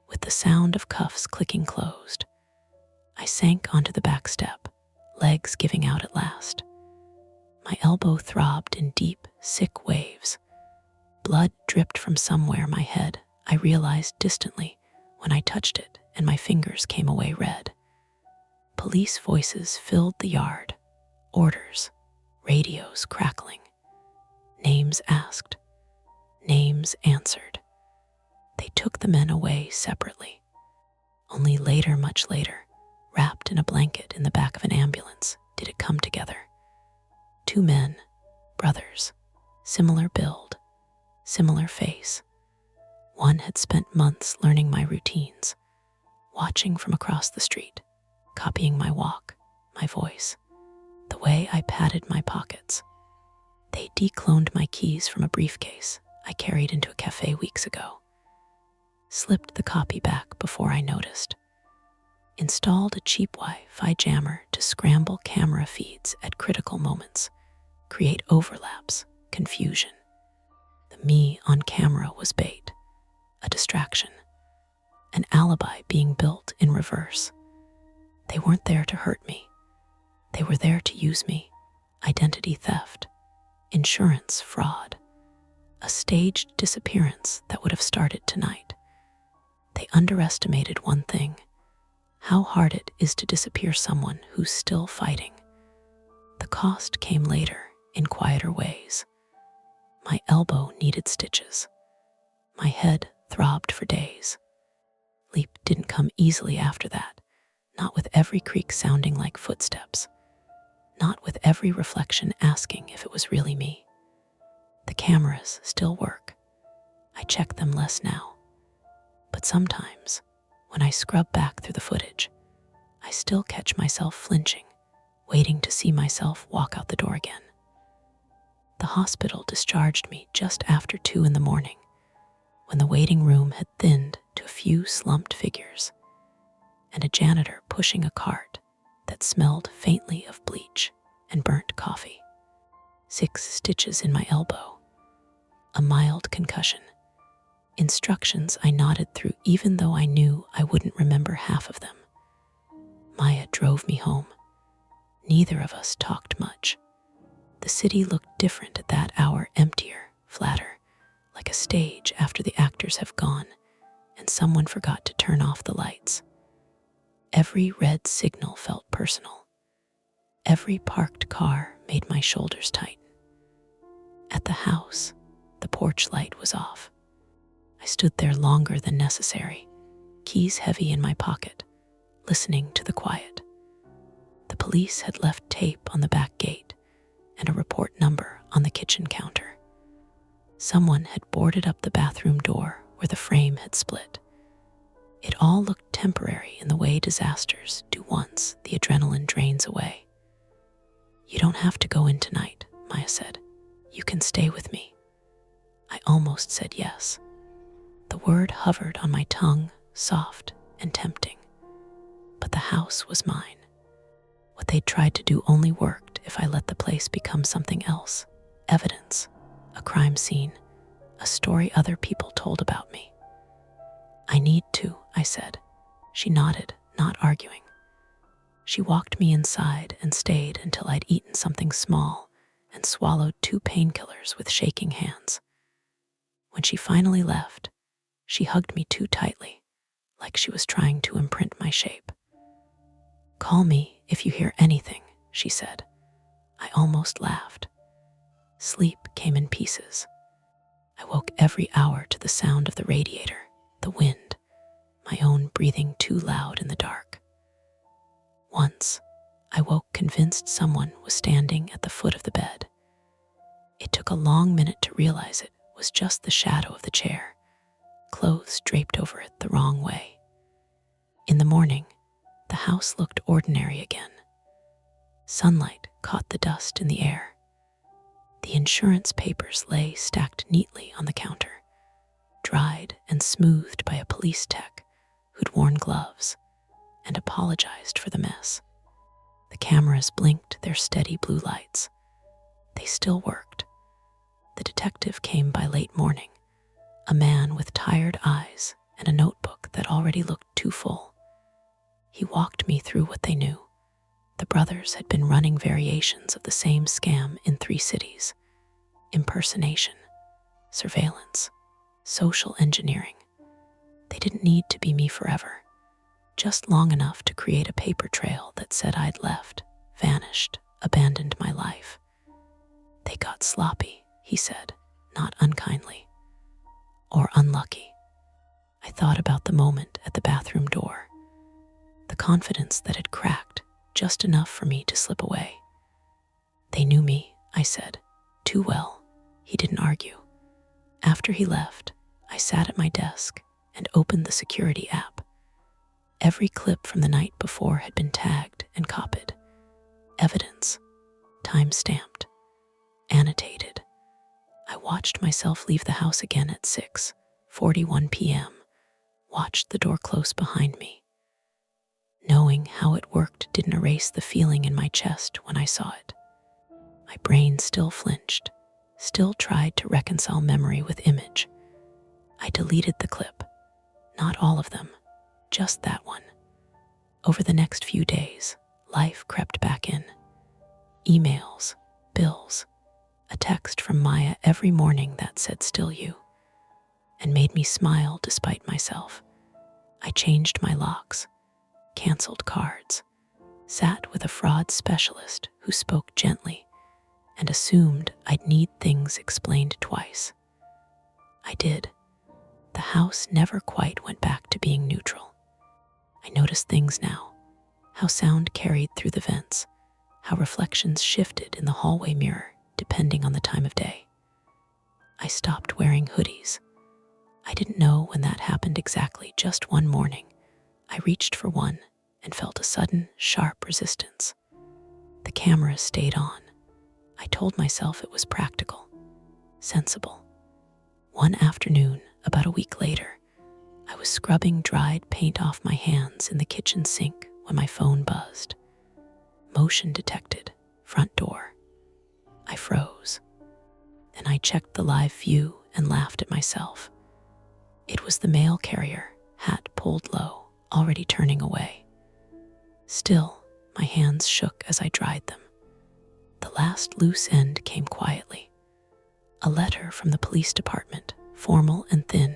with the sound of cuffs clicking closed. I sank onto the back step, legs giving out at last. My elbow throbbed in deep, sick waves. Blood dripped from somewhere my head, I realized distantly when I touched it and my fingers came away red. Police voices filled the yard, orders, radios crackling. Names asked, names answered. They took the men away separately. Only later, much later, wrapped in a blanket in the back of an ambulance, did it come together. Two men, brothers, similar build, similar face. One had spent months learning my routines, watching from across the street, copying my walk, my voice, the way I patted my pockets. They decloned my keys from a briefcase I carried into a cafe weeks ago, slipped the copy back before I noticed, installed a cheap Wi-Fi jammer to scramble camera feeds at critical moments, create overlaps, confusion. The me on camera was bait, a distraction, an alibi being built in reverse. They weren't there to hurt me. They were there to use me. Identity theft, insurance fraud, a staged disappearance that would have started tonight. They underestimated one thing: how hard it is to disappear someone who's still fighting. The cost came later, in quieter ways. My elbow needed stitches. My head throbbed for days. Sleep didn't come easily after that, not with every creak sounding like footsteps, not with every reflection asking if it was really me. The cameras still work. I check them less now. But sometimes, when I scrub back through the footage, I still catch myself flinching, waiting to see myself walk out the door again. The hospital discharged me just after 2 in the morning, when the waiting room had thinned to a few slumped figures, and a janitor pushing a cart that smelled faintly of bleach and burnt coffee. 6 stitches in my elbow, a mild concussion. Instructions I nodded through even though I knew I wouldn't remember half of them. Maya drove me home. Neither of us talked much. The city looked different at that hour, emptier, flatter, like a stage after the actors have gone and someone forgot to turn off the lights. Every red signal felt personal. Every parked car made my shoulders tighten. At the house, the porch light was off. I stood there longer than necessary, keys heavy in my pocket, listening to the quiet. The police had left tape on the back gate and a report number on the kitchen counter. Someone had boarded up the bathroom door where the frame had split. It all looked temporary in the way disasters do once the adrenaline drains away. "You don't have to go in tonight," Maya said. "You can stay with me." I almost said yes. The word hovered on my tongue, soft and tempting. But the house was mine. What they'd tried to do only worked if I let the place become something else. Evidence, a crime scene, a story other people told about me. "I need to," I said. She nodded, not arguing. She walked me inside and stayed until I'd eaten something small and swallowed 2 painkillers with shaking hands. When she finally left, she hugged me too tightly, like she was trying to imprint my shape. "Call me if you hear anything," she said. I almost laughed. Sleep came in pieces. I woke every hour to the sound of the radiator, the wind, my own breathing too loud in the dark. Once, I woke convinced someone was standing at the foot of the bed. It took a long minute to realize it was just the shadow of the chair, clothes draped over it the wrong way. In the morning, the house looked ordinary again. Sunlight caught the dust in the air. The insurance papers lay stacked neatly on the counter, dried and smoothed by a police tech who'd worn gloves and apologized for the mess. The cameras blinked their steady blue lights. They still worked. The detective came by late morning, a man with tired eyes and a notebook that already looked too full. He walked me through what they knew. The brothers had been running variations of the same scam in 3 cities. Impersonation, surveillance, social engineering. They didn't need to be me forever, just long enough to create a paper trail that said I'd left, vanished, abandoned my life. "They got sloppy," he said, not unkindly. "Or unlucky." I thought about the moment at the bathroom door, the confidence that had cracked just enough for me to slip away. "They knew me," I said, "too well." He didn't argue. After he left, I sat at my desk and opened the security app. Every clip from the night before had been tagged and copied. Evidence, time-stamped, annotated. I watched myself leave the house again at 6:41 p.m., watched the door close behind me. Knowing how it worked didn't erase the feeling in my chest when I saw it. My brain still flinched, still tried to reconcile memory with image. I deleted the clip. Not all of them, just that one. Over the next few days, life crept back in. Emails, bills, a text from Maya every morning that said "still you," and made me smile despite myself. I changed my locks, canceled cards, sat with a fraud specialist who spoke gently and assumed I'd need things explained twice. I did. The house never quite went back to being neutral. I noticed things now, how sound carried through the vents, how reflections shifted in the hallway mirror depending on the time of day. I stopped wearing hoodies. I didn't know when that happened exactly. Just one morning, I reached for one and felt a sudden, sharp resistance. The camera stayed on. I told myself it was practical, sensible. One afternoon, about a week later, I was scrubbing dried paint off my hands in the kitchen sink when my phone buzzed. Motion detected, front door. I froze. Then I checked the live view and laughed at myself. It was the mail carrier, hat pulled low, already turning away. Still, my hands shook as I dried them. The last loose end came quietly. A letter from the police department, formal and thin,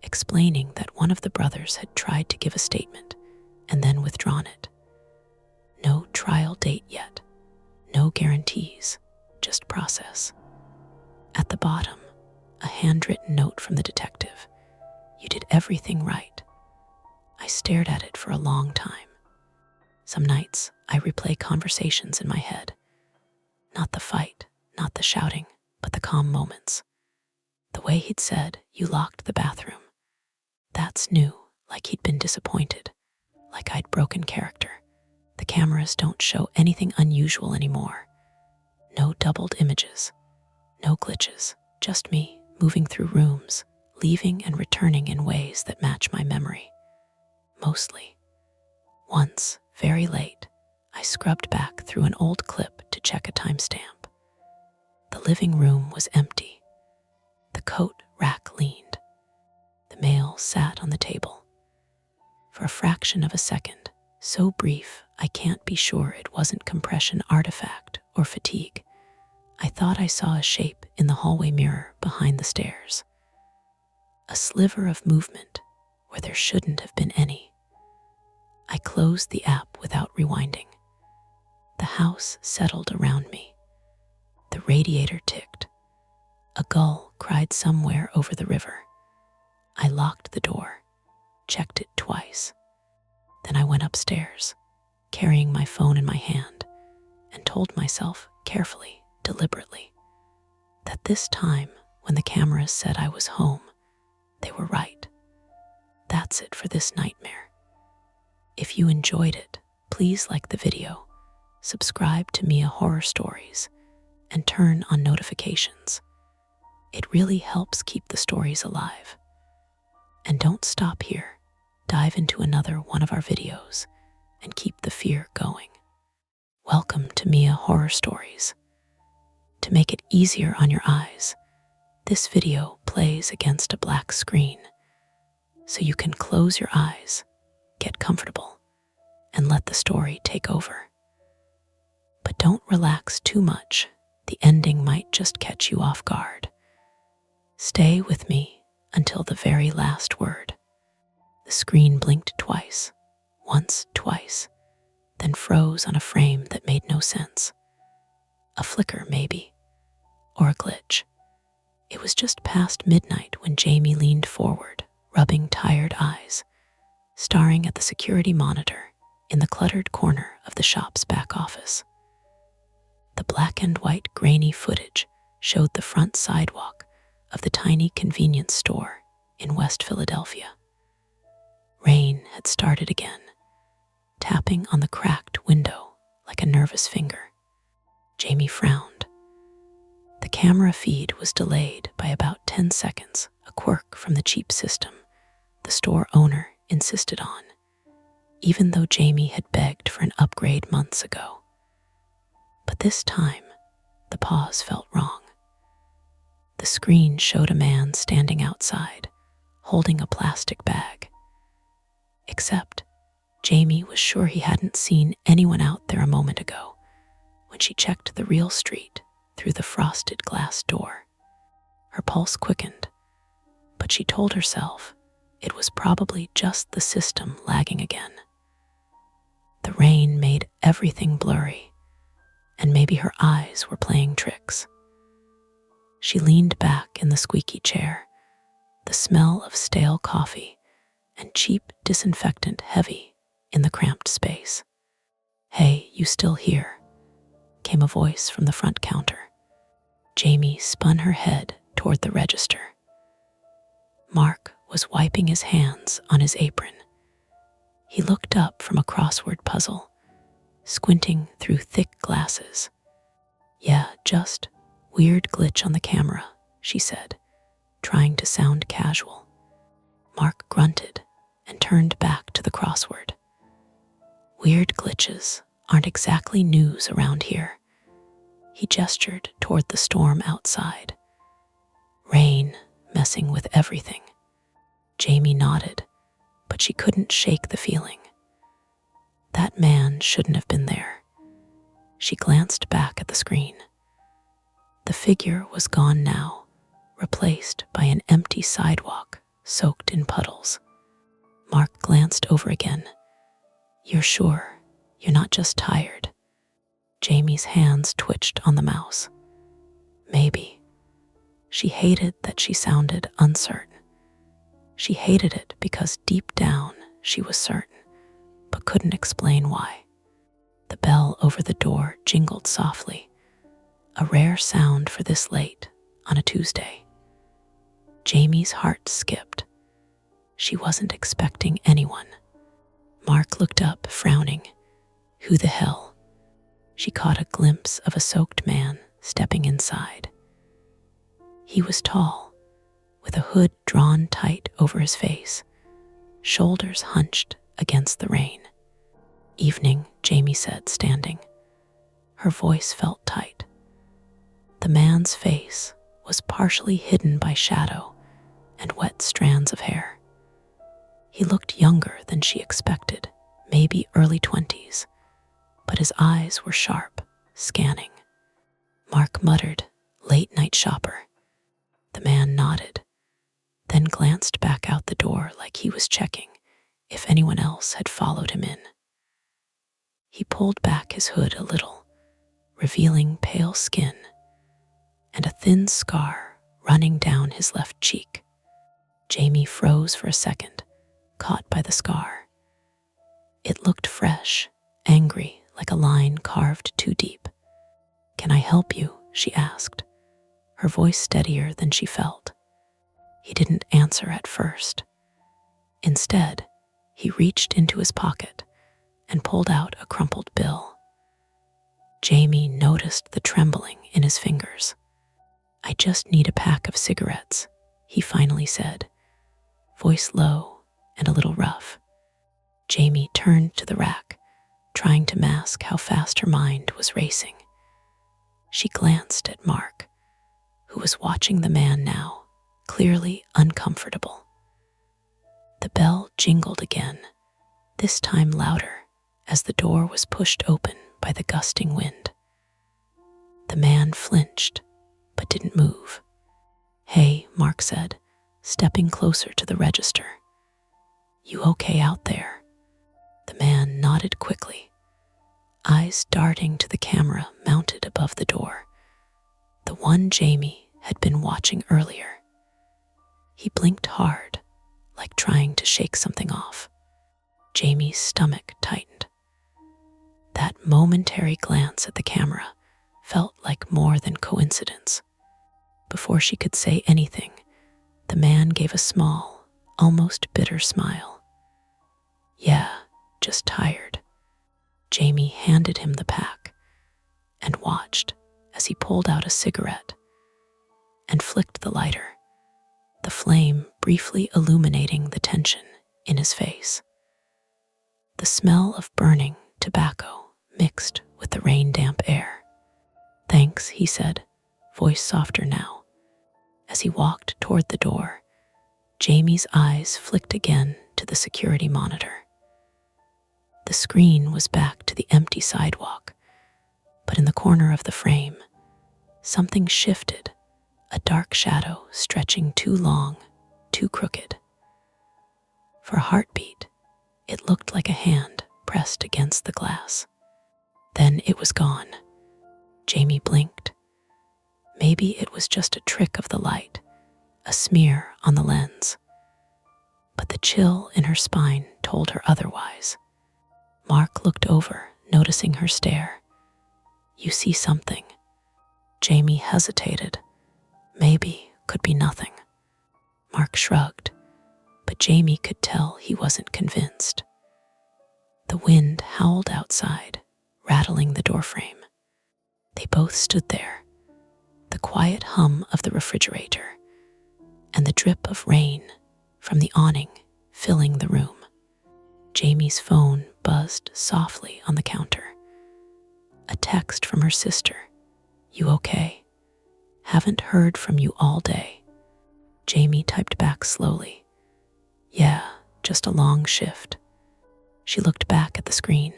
explaining that one of the brothers had tried to give a statement and then withdrawn it. No trial date yet, no guarantees, just process. At the bottom, a handwritten note from the detective. You did everything right. I stared at it for a long time. Some nights, I replay conversations in my head. Not the fight, not the shouting, but the calm moments. The way he'd said, "You locked the bathroom." That's new, like he'd been disappointed, like I'd broken character. The cameras don't show anything unusual anymore. No doubled images, no glitches, just me moving through rooms, leaving and returning in ways that match my memory. Mostly. Once, very late, I scrubbed back through an old clip to check a timestamp. The living room was empty. The coat rack leaned. The mail sat on the table. For a fraction of a second, so brief I can't be sure it wasn't compression artifact or fatigue, I thought I saw a shape in the hallway mirror behind the stairs. A sliver of movement where there shouldn't have been any. I closed the app without rewinding. The house settled around me. The radiator ticked. A gull cried somewhere over the river. I locked the door, checked it twice. Then I went upstairs, carrying my phone in my hand, and told myself carefully, deliberately, that this time when the cameras said I was home, they were right. That's it for this nightmare. If you enjoyed it, please like the video, subscribe to Mia Horror Stories, and turn on notifications. It really helps keep the stories alive. And don't stop here. Dive into another one of our videos and keep the fear going. Welcome to Mia Horror Stories. To make it easier on your eyes, this video plays against a black screen, so you can close your eyes, get comfortable, and let the story take over. But don't relax too much. The ending might just catch you off guard. Stay with me until the very last word. The screen blinked twice, once, twice, then froze on a frame that made no sense. A flicker, maybe, or a glitch. It was just past midnight when Jamie leaned forward, rubbing tired eyes, staring at the security monitor in the cluttered corner of the shop's back office. The black and white grainy footage showed the front sidewalk of the tiny convenience store in West Philadelphia. Rain had started again, tapping on the cracked window like a nervous finger. Jamie frowned. The camera feed was delayed by about 10 seconds, a quirk from the cheap system the store owner insisted on, even though Jamie had begged for an upgrade months ago. But this time, the pause felt wrong. The screen showed a man standing outside, holding a plastic bag. Except, Jamie was sure he hadn't seen anyone out there a moment ago when she checked the real street through the frosted glass door. Her pulse quickened, but she told herself it was probably just the system lagging again. The rain made everything blurry, and maybe her eyes were playing tricks. She leaned back in the squeaky chair, the smell of stale coffee and cheap disinfectant heavy in the cramped space. "Hey, you still here?" came a voice from the front counter. Jamie spun her head toward the register. Mark was wiping his hands on his apron. He looked up from a crossword puzzle, squinting through thick glasses. "Yeah, just weird glitch on the camera," she said, trying to sound casual. Mark grunted and turned back to the crossword. Weird glitches aren't exactly news around here. He gestured toward the storm outside. Rain messing with everything. Jamie nodded, but she couldn't shake the feeling. That man shouldn't have been there. She glanced back at the screen. The figure was gone now, replaced by an empty sidewalk soaked in puddles. Mark glanced over again. "You're sure you're not just tired?" Jamie's hands twitched on the mouse. Maybe. She hated that she sounded uncertain. She hated it because deep down she was certain, but couldn't explain why. The bell over the door jingled softly, a rare sound for this late on a Tuesday. Jamie's heart skipped. She wasn't expecting anyone. Mark looked up, frowning. Who the hell? She caught a glimpse of a soaked man stepping inside. He was tall, with a hood drawn tight over his face, shoulders hunched against the rain. "Evening," Jamie said, standing. Her voice felt tight. The man's face was partially hidden by shadow and wet strands of hair. He looked younger than she expected, maybe early 20s, but his eyes were sharp, scanning. Mark muttered, "Late-night shopper." The man nodded, then glanced back out the door like he was checking if anyone else had followed him in. He pulled back his hood a little, revealing pale skin and a thin scar running down his left cheek. Jamie froze for a second, caught by the scar. It looked fresh, angry, like a line carved too deep. "Can I help you?" she asked, her voice steadier than she felt. He didn't answer at first. Instead, he reached into his pocket and pulled out a crumpled bill. Jamie noticed the trembling in his fingers. "I just need a pack of cigarettes," he finally said, voice low and a little rough. Jamie turned to the rack, trying to mask how fast her mind was racing. She glanced at Mark, who was watching the man now, clearly uncomfortable. The bell jingled again, this time louder, as the door was pushed open by the gusting wind. The man flinched, but didn't move. "Hey," Mark said, stepping closer to the register. "You okay out there?" The man nodded quickly, eyes darting to the camera mounted above the door, the one Jamie had been watching earlier. He blinked hard, like trying to shake something off. Jamie's stomach tightened. That momentary glance at the camera felt like more than coincidence. Before she could say anything, the man gave a small, almost bitter smile. "Yeah, just tired." Jamie handed him the pack and watched as he pulled out a cigarette and flicked the lighter, the flame briefly illuminating the tension in his face. The smell of burning tobacco mixed with the rain-damp air. "Thanks," he said, voice softer now. As he walked toward the door, Jamie's eyes flicked again to the security monitor. The screen was back to the empty sidewalk, but in the corner of the frame, something shifted, a dark shadow stretching too long, too crooked. For a heartbeat, it looked like a hand pressed against the glass. Then it was gone. Jamie blinked. Maybe it was just a trick of the light, a smear on the lens. But the chill in her spine told her otherwise. Mark looked over, noticing her stare. "You see something?" Jamie hesitated. Maybe could be nothing. Mark shrugged, but Jamie could tell he wasn't convinced. The wind howled outside, rattling the doorframe. They both stood there, the quiet hum of the refrigerator and the drip of rain from the awning filling the room. Jamie's phone buzzed softly on the counter. A text from her sister, "You okay? Haven't heard from you all day." Jamie typed back slowly. "Yeah, just a long shift." She looked back at the screen.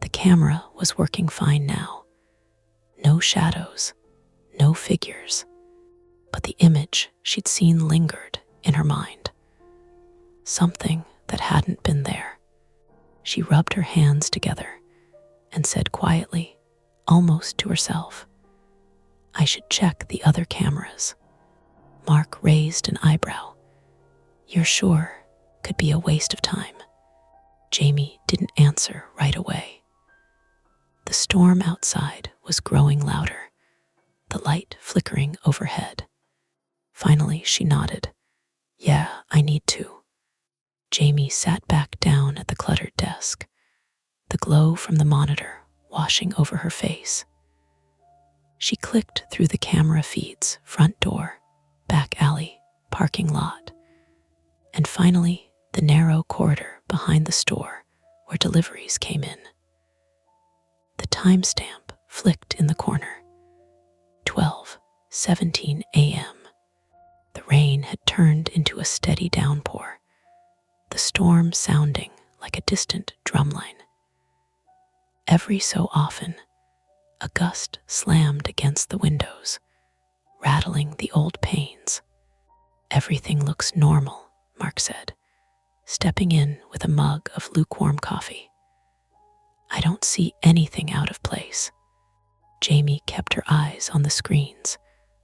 The camera was working fine now. No shadows, no figures, but the image she'd seen lingered in her mind. Something that hadn't been there. She rubbed her hands together and said quietly, almost to herself, "I should check the other cameras." Mark raised an eyebrow. "You're sure? Could be a waste of time." Jamie didn't answer right away. The storm outside was growing louder, the light flickering overhead. Finally, she nodded. "Yeah, I need to." Jamie sat back down at the cluttered desk, the glow from the monitor washing over her face. She clicked through the camera feeds: front door, back alley, parking lot, and finally the narrow corridor behind the store where deliveries came in. The timestamp flicked in the corner: 12:17 a.m. The rain had turned into a steady downpour, the storm sounding like a distant drumline. Every so often, a gust slammed against the windows, rattling the old panes. "Everything looks normal," Mark said, stepping in with a mug of lukewarm coffee. "I don't see anything out of place." Jamie kept her eyes on the screens,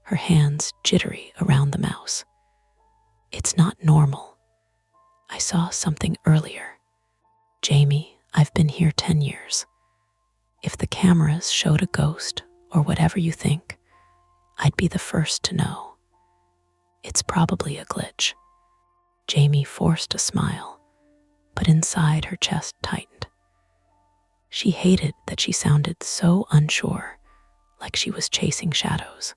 her hands jittery around the mouse. "It's not normal. I saw something earlier. Jamie, I've been here 10 years. If the cameras showed a ghost or whatever you think, I'd be the first to know. It's probably a glitch." Jamie forced a smile, but inside her chest tightened. She hated that she sounded so unsure, like she was chasing shadows.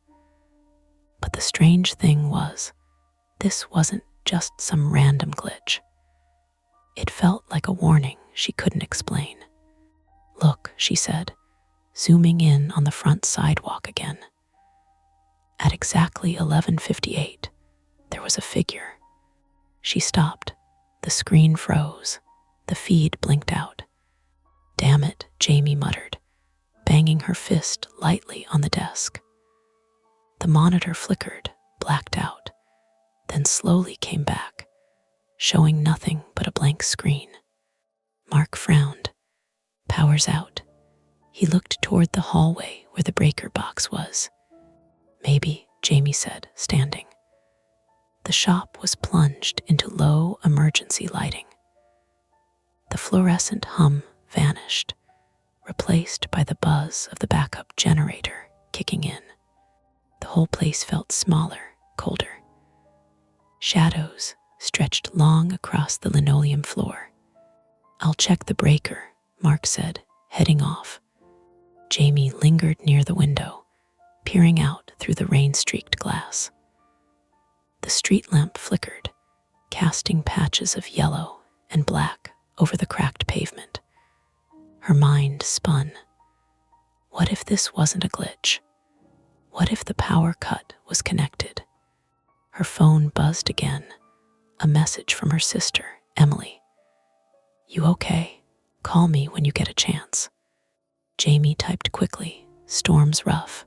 But the strange thing was, this wasn't just some random glitch. It felt like a warning she couldn't explain. "Look," she said, zooming in on the front sidewalk again. At exactly 11:58, there was a figure. She stopped. The screen froze. The feed blinked out. "Damn it," Jamie muttered, banging her fist lightly on the desk. The monitor flickered, blacked out, then slowly came back, showing nothing but a blank screen. Mark frowned. "Power's out." He looked toward the hallway where the breaker box was. "Maybe," Jamie said, standing. The shop was plunged into low emergency lighting. The fluorescent hum vanished, replaced by the buzz of the backup generator kicking in. The whole place felt smaller, colder. Shadows stretched long across the linoleum floor. "I'll check the breaker," Mark said, heading off. Jamie lingered near the window, peering out through the rain-streaked glass. The street lamp flickered, casting patches of yellow and black over the cracked pavement. Her mind spun. What if this wasn't a glitch? What if the power cut was connected? Her phone buzzed again, a message from her sister, Emily. "You okay? Call me when you get a chance." Jamie typed quickly, "Storm's rough."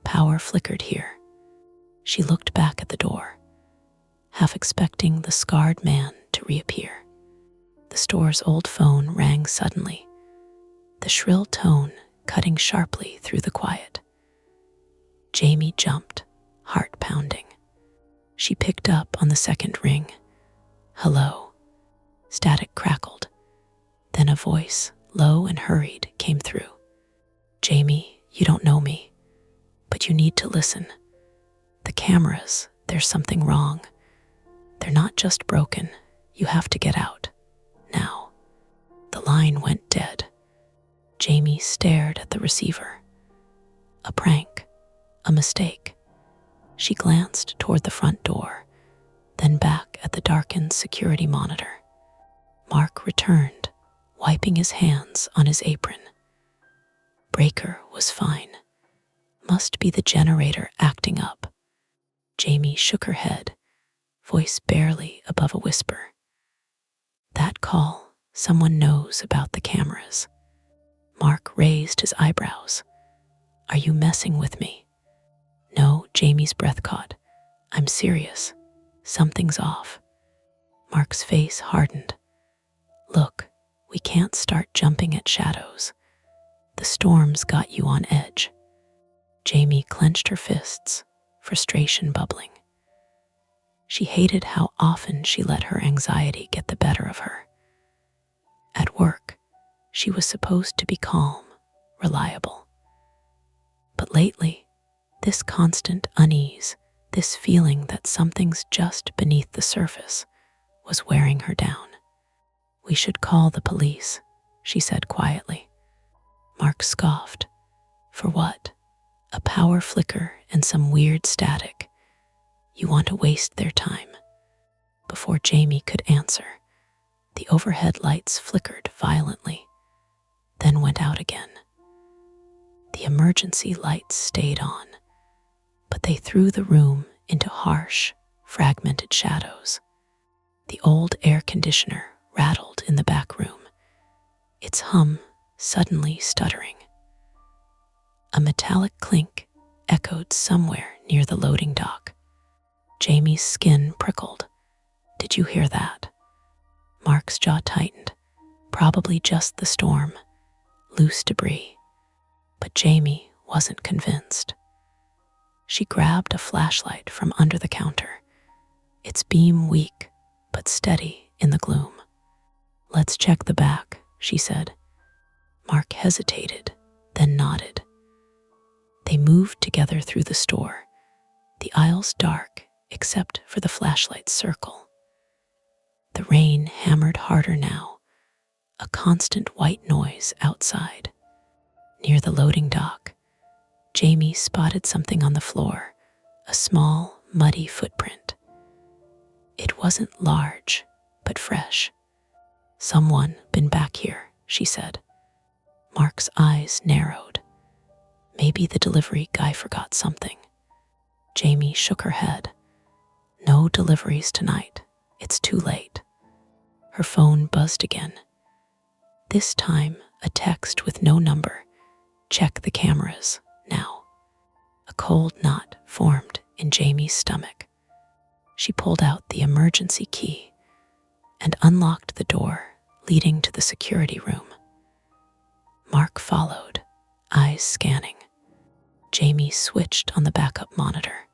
Power flickered here. She looked back at the door, half expecting the scarred man to reappear. The store's old phone rang suddenly, the shrill tone cutting sharply through the quiet. Jamie jumped, heart pounding. She picked up on the second ring. "Hello." Static crackled. Then a voice, low and hurried, came through. "Jamie, you don't know me, but you need to listen. The cameras, there's something wrong. They're not just broken. You have to get out. Now." The line went dead. Jamie stared at the receiver. A prank, a mistake. She glanced toward the front door, then back at the darkened security monitor. Mark returned, wiping his hands on his apron. Breaker was fine. Must be the generator acting up. Jamie shook her head, voice barely above a whisper. That call, someone knows about the cameras. Mark raised his eyebrows. Are you messing with me? No, Jamie's breath caught. I'm serious. Something's off. Mark's face hardened. Look, we can't start jumping at shadows. The storm's got you on edge. Jamie clenched her fists, frustration bubbling. She hated how often she let her anxiety get the better of her. At work, she was supposed to be calm, reliable. But lately, this constant unease, this feeling that something's just beneath the surface, was wearing her down. We should call the police, she said quietly. Mark scoffed. For what? A power flicker and some weird static. You want to waste their time. Before Jamie could answer, the overhead lights flickered violently, then went out again. The emergency lights stayed on, but they threw the room into harsh, fragmented shadows. The old air conditioner rattled in the back room, its hum suddenly stuttering. A metallic clink echoed somewhere near the loading dock. Jamie's skin prickled. Did you hear that? Mark's jaw tightened. Probably just the storm, loose debris. But Jamie wasn't convinced. She grabbed a flashlight from under the counter, its beam weak but steady in the gloom. Let's check the back, she said. Mark hesitated, then nodded. They moved together through the store, the aisles dark except for the flashlight's circle. The rain hammered harder now, a constant white noise outside. Near the loading dock, Jamie spotted something on the floor, a small, muddy footprint. It wasn't large, but fresh. Someone been back here, she said. Mark's eyes narrowed. Maybe the delivery guy forgot something. Jamie shook her head. No deliveries tonight. It's too late. Her phone buzzed again. This time, a text with no number. Check the cameras, now. A cold knot formed in Jamie's stomach. She pulled out the emergency key and unlocked the door leading to the security room. Mark followed, eyes scanning. Jamie switched on the backup monitor.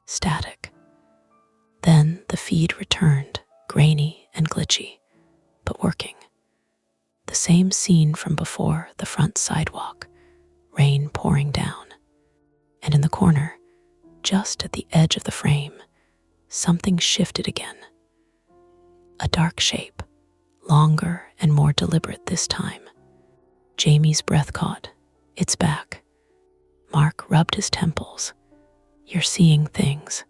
Static. Then the feed returned, grainy and glitchy, but working. The same scene from before, the front sidewalk, rain pouring down. And in the corner, just at the edge of the frame, something shifted again. A dark shape, longer and more deliberate this time. Jamie's breath caught. It's back. Mark rubbed his temples. You're seeing things.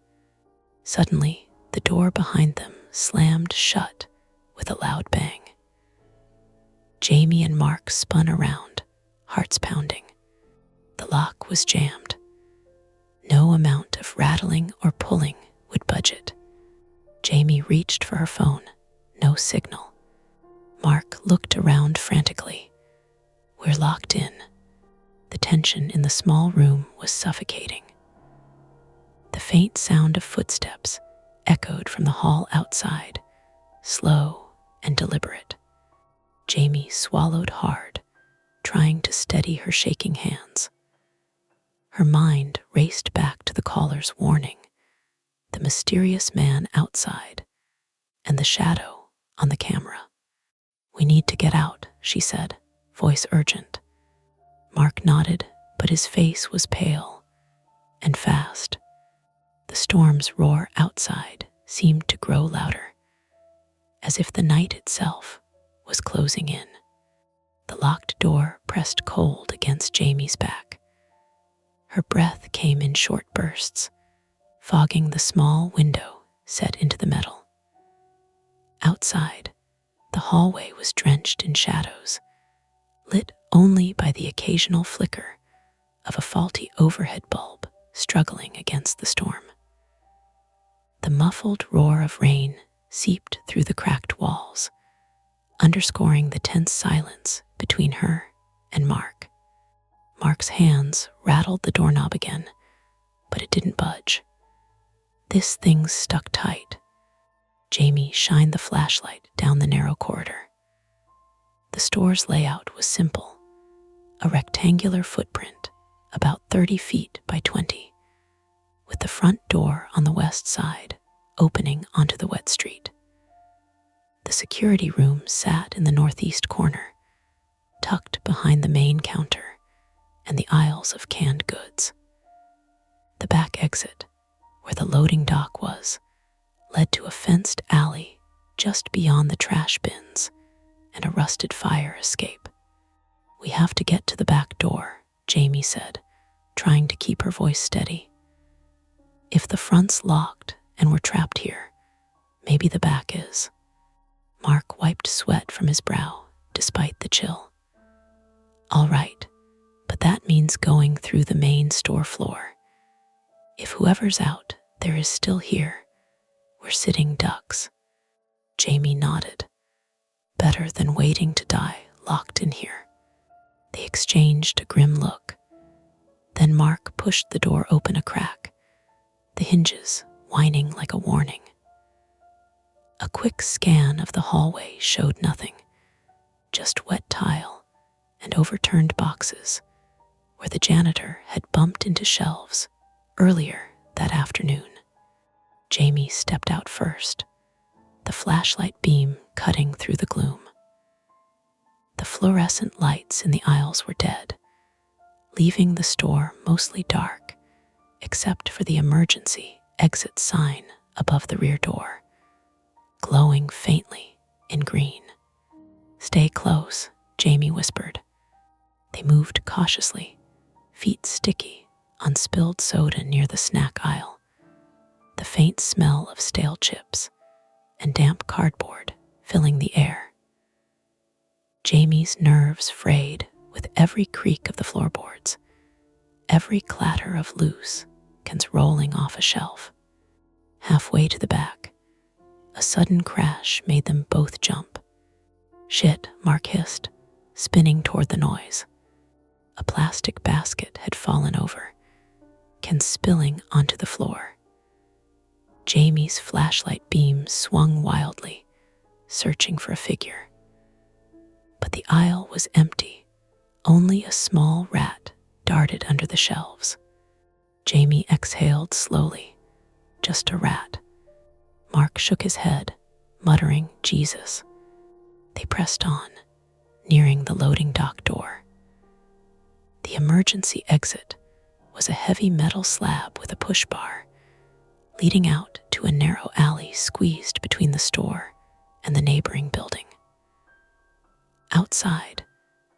Suddenly, the door behind them slammed shut with a loud bang. Jamie and Mark spun around, hearts pounding. The lock was jammed. No amount of rattling or pulling would budge it. Jamie reached for her phone. No signal. Mark looked around frantically. We're locked in. The tension in the small room was suffocating. The faint sound of footsteps echoed from the hall outside, slow and deliberate. Jamie swallowed hard, trying to steady her shaking hands. Her mind raced back to the caller's warning, the mysterious man outside, and the shadow on the camera. We need to get out, she said, voice urgent. Mark nodded, but his face was pale and fast. The storm's roar outside seemed to grow louder, as if the night itself was closing in. The locked door pressed cold against Jamie's back. Her breath came in short bursts, fogging the small window set into the metal. Outside, the hallway was drenched in shadows, lit only by the occasional flicker of a faulty overhead bulb struggling against the storm. The muffled roar of rain seeped through the cracked walls, underscoring the tense silence between her and Mark. Mark's hands rattled the doorknob again, but it didn't budge. This thing's stuck tight. Jamie shined the flashlight down the narrow corridor. The store's layout was simple, a rectangular footprint about 30 feet by 20, with the front door on the west side opening onto the wet street. The security room sat in the northeast corner, tucked behind the main counter and the aisles of canned goods. The back exit, where the loading dock was, led to a fenced alley just beyond the trash bins and a rusted fire escape. "We have to get to the back door," Jamie said, trying to keep her voice steady. "If the front's locked and we're trapped here, maybe the back is." Mark wiped sweat from his brow despite the chill. "All right, but that means going through the main store floor. If whoever's out there is still here, we're sitting ducks." Jamie nodded. Better than waiting to die locked in here. They exchanged a grim look. Then Mark pushed the door open a crack, the hinges whining like a warning. A quick scan of the hallway showed nothing, just wet tile and overturned boxes where the janitor had bumped into shelves earlier that afternoon. Jamie stepped out first, the flashlight beam cutting through the gloom. The fluorescent lights in the aisles were dead, leaving the store mostly dark, except for the emergency exit sign above the rear door, glowing faintly in green. "Stay close," Jamie whispered. They moved cautiously, feet sticky on spilled soda near the snack aisle, the faint smell of stale chips and damp cardboard filling the air. Jamie's nerves frayed with every creak of the floorboards, every clatter of loose cans rolling off a shelf. Halfway to the back, a sudden crash made them both jump. "Shit," Mark hissed, spinning toward the noise. A plastic basket had fallen over, cans spilling onto the floor. Jamie's flashlight beam swung wildly, searching for a figure. But the aisle was empty. Only a small rat darted under the shelves. Jamie exhaled slowly. Just a rat. Mark shook his head, muttering, "Jesus." They pressed on, nearing the loading dock door. The emergency exit was a heavy metal slab with a push bar, leading out to a narrow alley squeezed between the store and the neighboring building. Outside,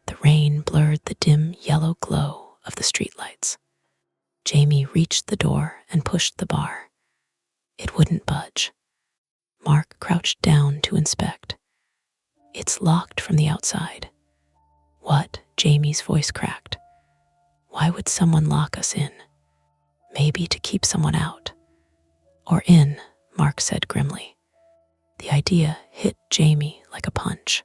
the rain blurred the dim yellow glow of the streetlights. Jamie reached the door and pushed the bar. It wouldn't budge. Mark crouched down to inspect. "It's locked from the outside." "What?" Jamie's voice cracked. "Why would someone lock us in?" "Maybe to keep someone out." "Or in," Mark said grimly. The idea hit Jamie like a punch.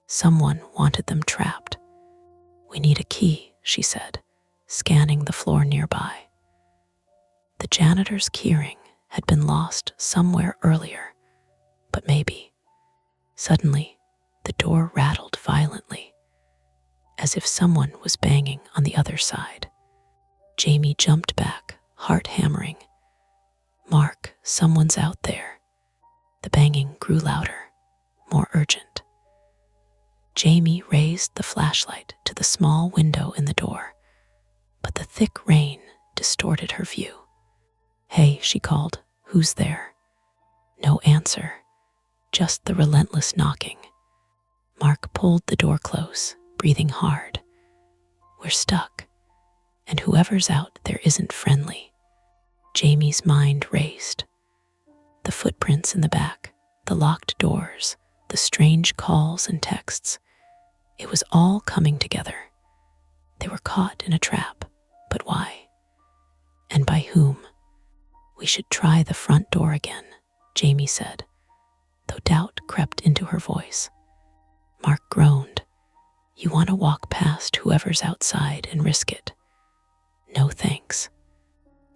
Someone wanted them trapped. "We need a key," she said, scanning the floor nearby. The janitor's keyring had been lost somewhere earlier, but maybe. Suddenly, the door rattled violently, as if someone was banging on the other side. Jamie jumped back, heart hammering. "Mark, someone's out there." The banging grew louder, more urgent. Jamie raised the flashlight to the small window in the door, but the thick rain distorted her view. "Hey," she called, "who's there?" No answer, just the relentless knocking. Mark pulled the door close, breathing hard. "We're stuck, and whoever's out there isn't friendly." Jamie's mind raced. The footprints in the back, the locked doors, the strange calls and texts. It was all coming together. They were caught in a trap. But why? And by whom? We should try the front door again, Jamie said, though doubt crept into her voice. Mark groaned. You want to walk past whoever's outside and risk it? No thanks.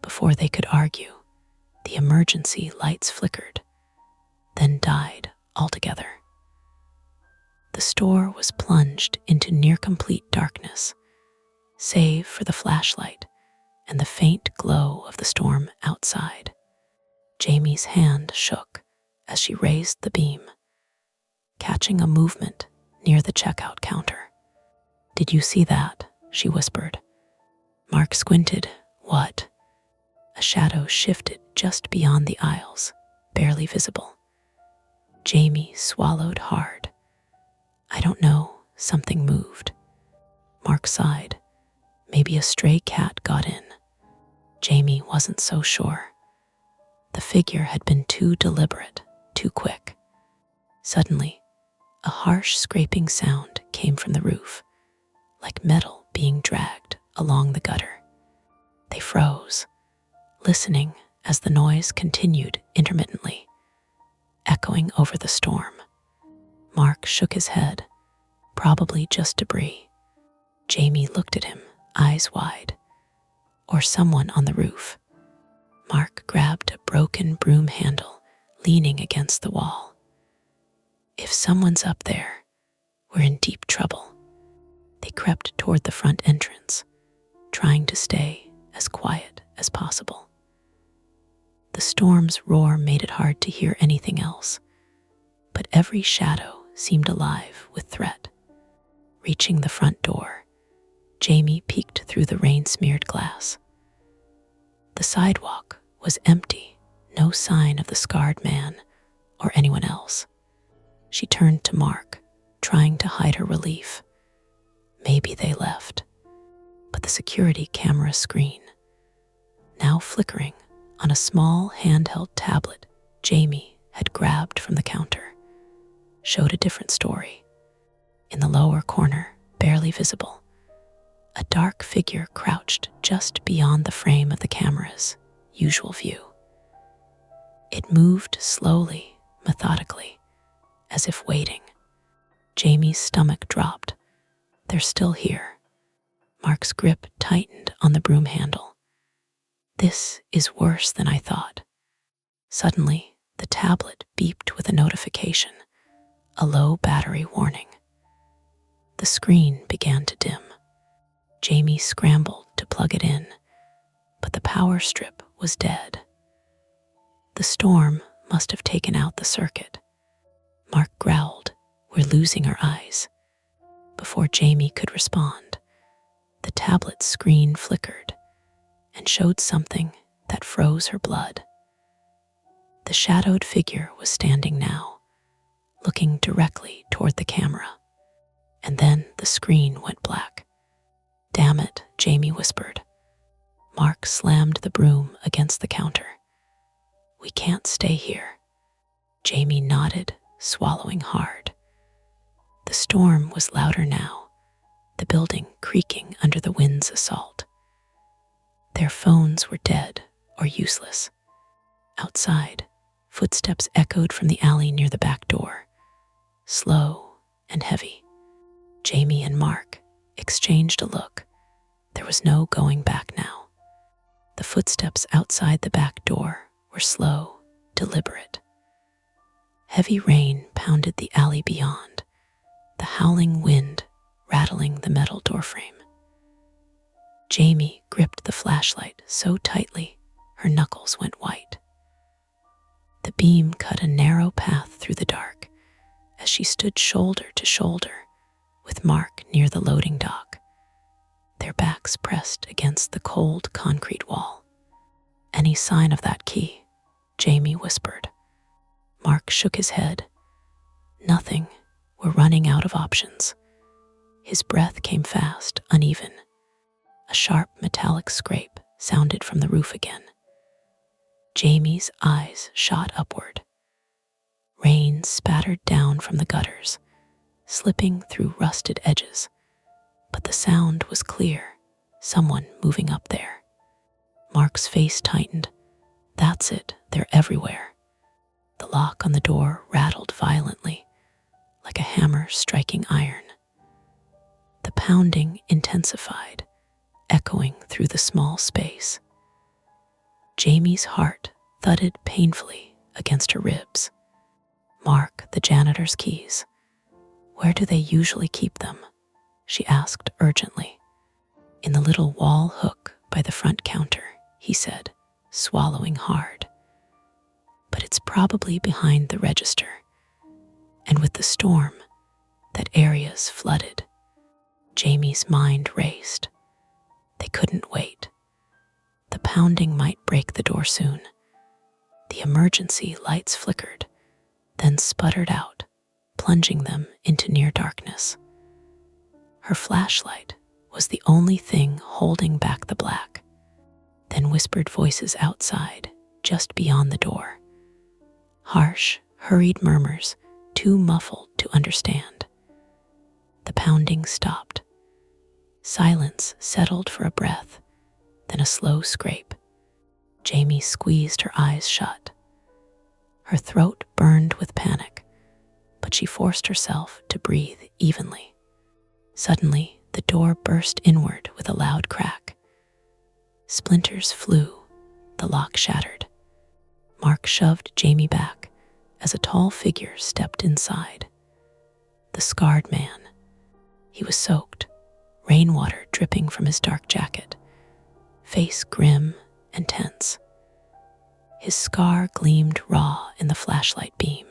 Before they could argue, the emergency lights flickered, then died altogether. The store was plunged into near-complete darkness, save for the flashlight and the faint glow of the storm outside. Jamie's hand shook as she raised the beam, catching a movement near the checkout counter. Did you see that? She whispered. Mark squinted. What? A shadow shifted just beyond the aisles, barely visible. Jamie swallowed hard. I don't know, something moved. Mark sighed. Maybe a stray cat got in. Jamie wasn't so sure. The figure had been too deliberate, too quick. Suddenly, a harsh scraping sound came from the roof, like metal being dragged along the gutter. They froze, listening as the noise continued intermittently, echoing over the storm. Mark shook his head, probably just debris. Jamie looked at him, eyes wide. Or someone on the roof. Mark grabbed a broken broom handle, leaning against the wall. If someone's up there, we're in deep trouble. They crept toward the front entrance, trying to stay as quiet as possible. The storm's roar made it hard to hear anything else, but every shadow seemed alive with threat. Reaching the front door, Jamie peeked through the rain-smeared glass. The sidewalk was empty, no sign of the scarred man or anyone else. She turned to Mark, trying to hide her relief. Maybe they left. But the security camera screen, now flickering on a small handheld tablet Jamie had grabbed from the counter, showed a different story. In the lower corner, barely visible, a dark figure crouched just beyond the frame of the camera's usual view. It moved slowly, methodically, as if waiting. Jamie's stomach dropped. They're still here. Mark's grip tightened on the broom handle. This is worse than I thought. Suddenly, the tablet beeped with a notification, a low battery warning. The screen began to dim. Jamie scrambled to plug it in, but the power strip was dead. The storm must have taken out the circuit. Mark growled, "We're losing our eyes." Before Jamie could respond, the tablet's screen flickered and showed something that froze her blood. The shadowed figure was standing now, looking directly toward the camera. And then the screen went black. "Damn it," Jamie whispered. Mark slammed the broom against the counter. "We can't stay here." Jamie nodded, swallowing hard. The storm was louder now, the building creaking under the wind's assault. Their phones were dead or useless. Outside, footsteps echoed from the alley near the back door, slow and heavy. Jamie and Mark exchanged a look. There was no going back now. The footsteps outside the back door were slow, deliberate. Heavy rain pounded the alley beyond, the howling wind rattling the metal doorframe. Jamie gripped the flashlight so tightly her knuckles went white. The beam cut a narrow path through the dark as she stood shoulder to shoulder with Mark near the loading dock, their backs pressed against the cold concrete wall. "Any sign of that key?" Jamie whispered. Mark shook his head. "Nothing. We're running out of options." His breath came fast, uneven. A sharp metallic scrape sounded from the roof again. Jamie's eyes shot upward. Rain spattered down from the gutters, slipping through rusted edges, But the sound was clear, someone moving up there. Mark's face tightened. That's it, they're everywhere. The lock on the door rattled violently, like a hammer striking iron. The pounding intensified, echoing through the small space. Jamie's heart thudded painfully against her ribs. Mark, the janitor's keys. Where do they usually keep them? She asked urgently. In the little wall hook by the front counter, he said, swallowing hard. But it's probably behind the register. And with the storm, that area's flooded. Jamie's mind raced. They couldn't wait. The pounding might break the door soon. The emergency lights flickered, then sputtered out, plunging them into near darkness. Her flashlight was the only thing holding back the black. Then whispered voices outside, just beyond the door. Harsh, hurried murmurs, too muffled to understand. The pounding stopped. Silence settled for a breath, then a slow scrape. Jamie squeezed her eyes shut. Her throat burned with panic, but she forced herself to breathe evenly. Suddenly, the door burst inward with a loud crack. Splinters flew, the lock shattered. Mark shoved Jamie back as a tall figure stepped inside. The scarred man. He was soaked, rainwater dripping from his dark jacket, face grim and tense. His scar gleamed raw in the flashlight beam.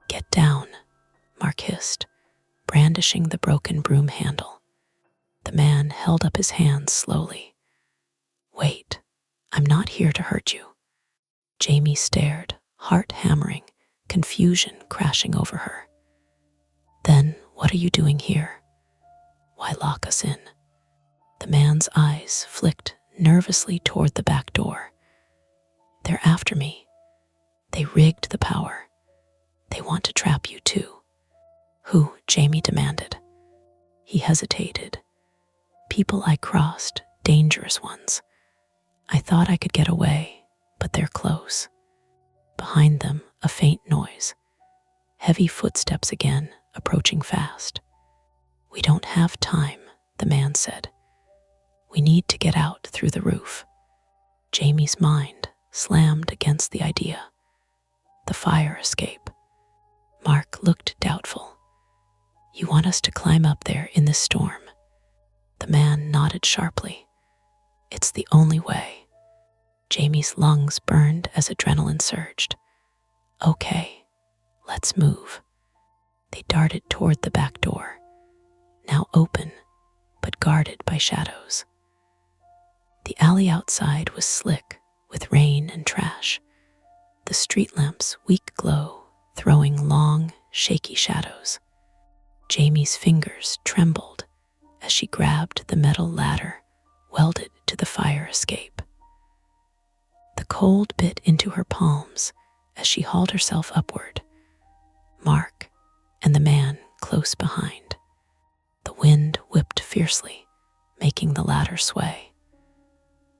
"Get down," Mark hissed, brandishing the broken broom handle. The man held up his hands slowly. "Wait, I'm not here to hurt you." Jamie stared, heart hammering, confusion crashing over her. "Then what are you doing here? Why lock us in?" The man's eyes flicked nervously toward the back door. "They're after me. They rigged the power. They want to trap you too." "Who?" Jamie demanded. He hesitated. "People I crossed, dangerous ones. I thought I could get away, but they're close." Behind them, a faint noise. Heavy footsteps again, approaching fast. "We don't have time," the man said. "We need to get out through the roof." Jamie's mind slammed against the idea. The fire escape. Mark looked doubtful. "You want us to climb up there in this storm?" The man nodded sharply. "It's the only way." Jamie's lungs burned as adrenaline surged. "Okay, let's move." They darted toward the back door, now open, but guarded by shadows. The alley outside was slick with rain and trash, the street lamp's weak glow throwing long, shaky shadows. Jamie's fingers trembled as she grabbed the metal ladder welded to the fire escape. The cold bit into her palms as she hauled herself upward. Mark and the man close behind. The wind whipped fiercely, making the ladder sway.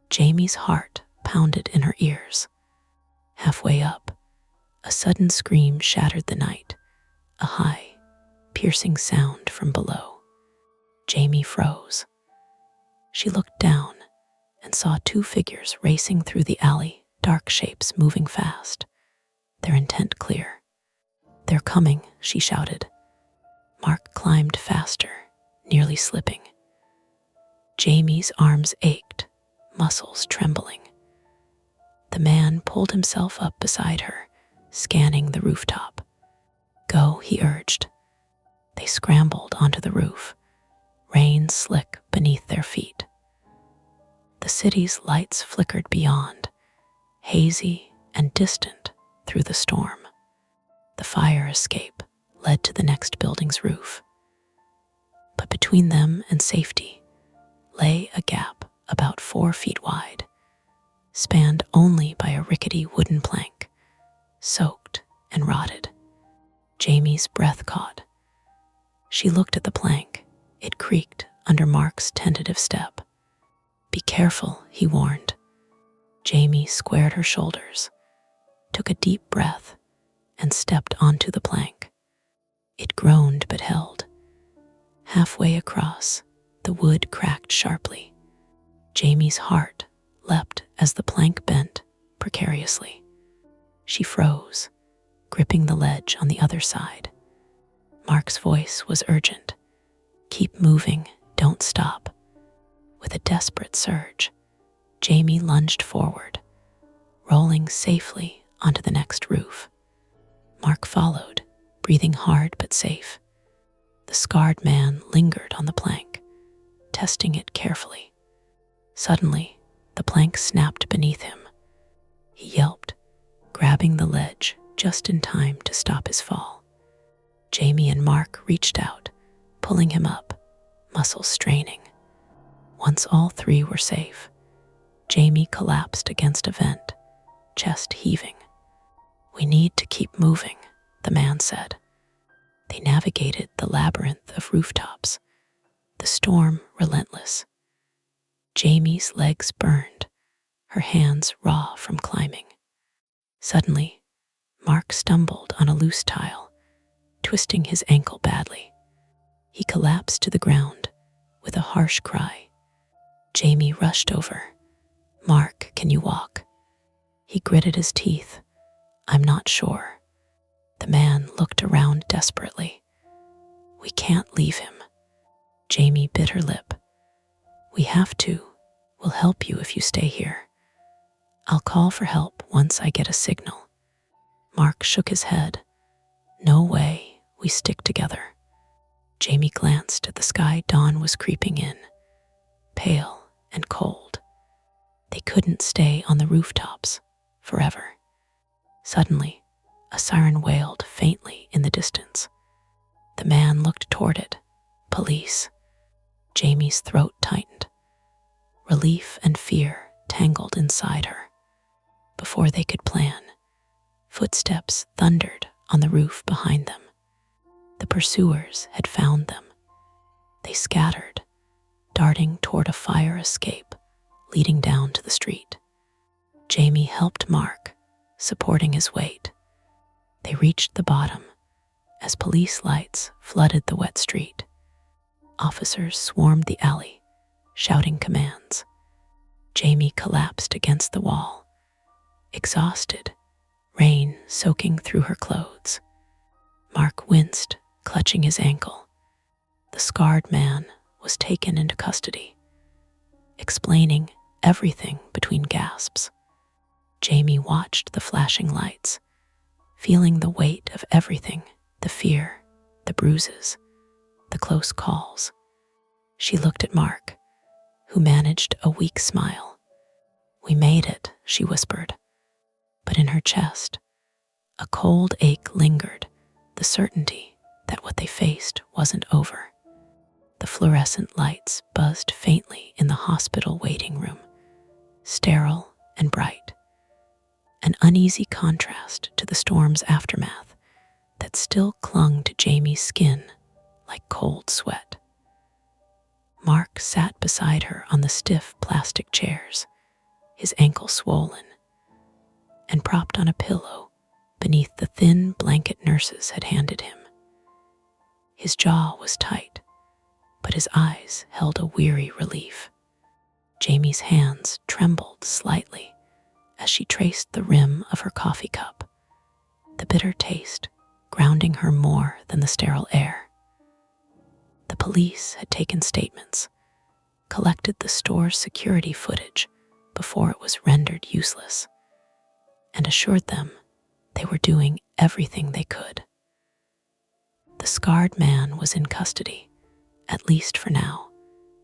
Jamie's heart pounded in her ears. Halfway up, a sudden scream shattered the night, a high, piercing sound from below. Jamie froze. She looked down and saw two figures racing through the alley, dark shapes moving fast, their intent clear. "They're coming," she shouted. Mark climbed faster, nearly slipping. Jamie's arms ached, muscles trembling. The man pulled himself up beside her, scanning the rooftop. "Go," he urged. They scrambled onto the roof, rain slick beneath their feet. The city's lights flickered beyond, hazy and distant through the storm. The fire escape led to the next building's roof. But between them and safety lay a gap about 4 feet wide, spanned only by a rickety wooden plank, soaked and rotted. Jamie's breath caught. She looked at the plank. It creaked under Mark's tentative step. "Be careful," he warned. Jamie squared her shoulders, took a deep breath, and stepped onto the plank. It groaned but held. Halfway across, the wood cracked sharply. Jamie's heart leapt as the plank bent precariously. She froze, gripping the ledge on the other side. Mark's voice was urgent. "Keep moving, don't stop." With a desperate surge, Jamie lunged forward, rolling safely onto the next roof. Mark followed, breathing hard but safe. The scarred man lingered on the plank, testing it carefully. Suddenly, the plank snapped beneath him. He yelped, grabbing the ledge just in time to stop his fall. Jamie and Mark reached out, pulling him up, muscles straining. Once all three were safe, Jamie collapsed against a vent, chest heaving. "We need to keep moving," the man said. They navigated the labyrinth of rooftops, the storm relentless. Jamie's legs burned, her hands raw from climbing. Suddenly, Mark stumbled on a loose tile, twisting his ankle badly. He collapsed to the ground with a harsh cry. Jamie rushed over. "Mark, can you walk?" He gritted his teeth. "I'm not sure." The man looked around desperately. "We can't leave him." Jamie bit her lip. "We have to. We'll help you if you stay here. I'll call for help once I get a signal." Mark shook his head. "No way, we stick together." Jamie glanced at the sky dawn was creeping in, pale and cold. They couldn't stay on the rooftops forever. Suddenly, a siren wailed faintly in the distance. The man looked toward it. "Police." Jamie's throat tightened. Relief and fear tangled inside her. Before they could plan, footsteps thundered on the roof behind them. The pursuers had found them. They scattered, darting toward a fire escape leading down to the street. Jamie helped Mark, supporting his weight. They reached the bottom as police lights flooded the wet street. Officers swarmed the alley, shouting commands. Jamie collapsed against the wall, exhausted, rain soaking through her clothes. Mark winced, clutching his ankle. The scarred man was taken into custody, explaining everything between gasps. Jamie watched the flashing lights, feeling the weight of everything, the fear, the bruises, the close calls. She looked at Mark, who managed a weak smile. "We made it," she whispered. But in her chest, a cold ache lingered, the certainty that what they faced wasn't over. The fluorescent lights buzzed faintly in the hospital waiting room, sterile and bright, an uneasy contrast to the storm's aftermath that still clung to Jamie's skin like cold sweat. Mark sat beside her on the stiff plastic chairs, his ankle swollen, and propped on a pillow beneath the thin blanket nurses had handed him. His jaw was tight, but his eyes held a weary relief. Jamie's hands trembled slightly as she traced the rim of her coffee cup, the bitter taste grounding her more than the sterile air. The police had taken statements, collected the store's security footage before it was rendered useless, and assured them they were doing everything they could. The scarred man was in custody, at least for now,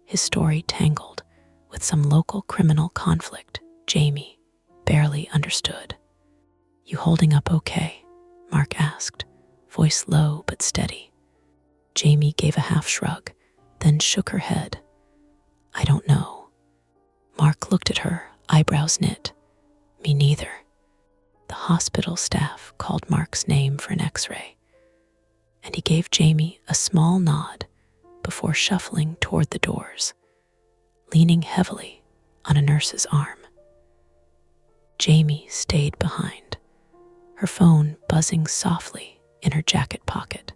his story tangled with some local criminal conflict Jamie barely understood. "You holding up okay?" Mark asked, voice low but steady. Jamie gave a half shrug, then shook her head. "I don't know." Mark looked at her, eyebrows knit. "Me neither." The hospital staff called Mark's name for an X-ray, and he gave Jamie a small nod before shuffling toward the doors, leaning heavily on a nurse's arm. Jamie stayed behind, her phone buzzing softly in her jacket pocket.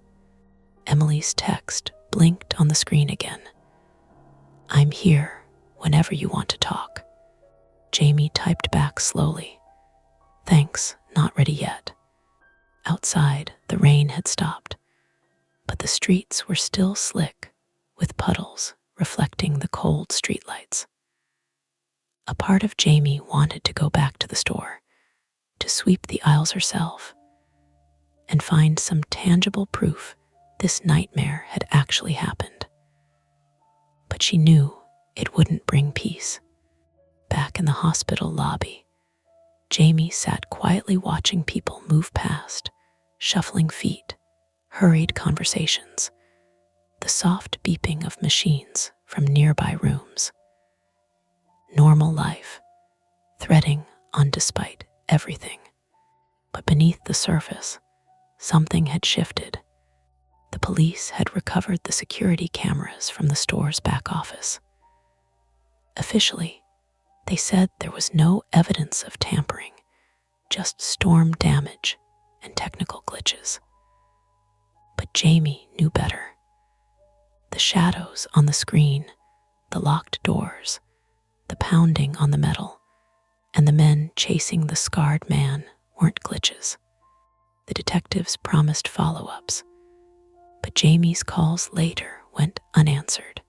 Emily's text blinked on the screen again. "I'm here whenever you want to talk." Jamie typed back slowly. "Thanks, not ready yet." Outside, the rain had stopped, but the streets were still slick, with puddles reflecting the cold streetlights. A part of Jamie wanted to go back to the store, to sweep the aisles herself, and find some tangible proof this nightmare had actually happened. But she knew it wouldn't bring peace. Back in the hospital lobby, Jamie sat quietly watching people move past, shuffling feet, hurried conversations, the soft beeping of machines from nearby rooms. Normal life, threading on despite everything. But beneath the surface, something had shifted. The police had recovered the security cameras from the store's back office. Officially, they said there was no evidence of tampering, just storm damage and technical glitches. But Jamie knew better. The shadows on the screen, the locked doors, the pounding on the metal, and the men chasing the scarred man weren't glitches. The detectives promised follow-ups, but Jamie's calls later went unanswered.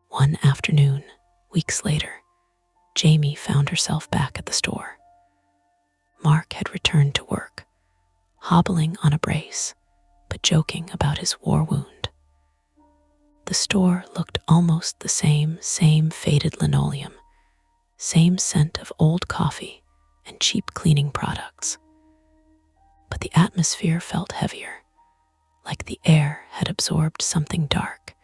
One afternoon, weeks later, Jamie found herself back at the store. Mark had returned to work, hobbling on a brace, but joking about his war wound. The store looked almost the same faded linoleum, same scent of old coffee and cheap cleaning products. But the atmosphere felt heavier, like the air had absorbed something dark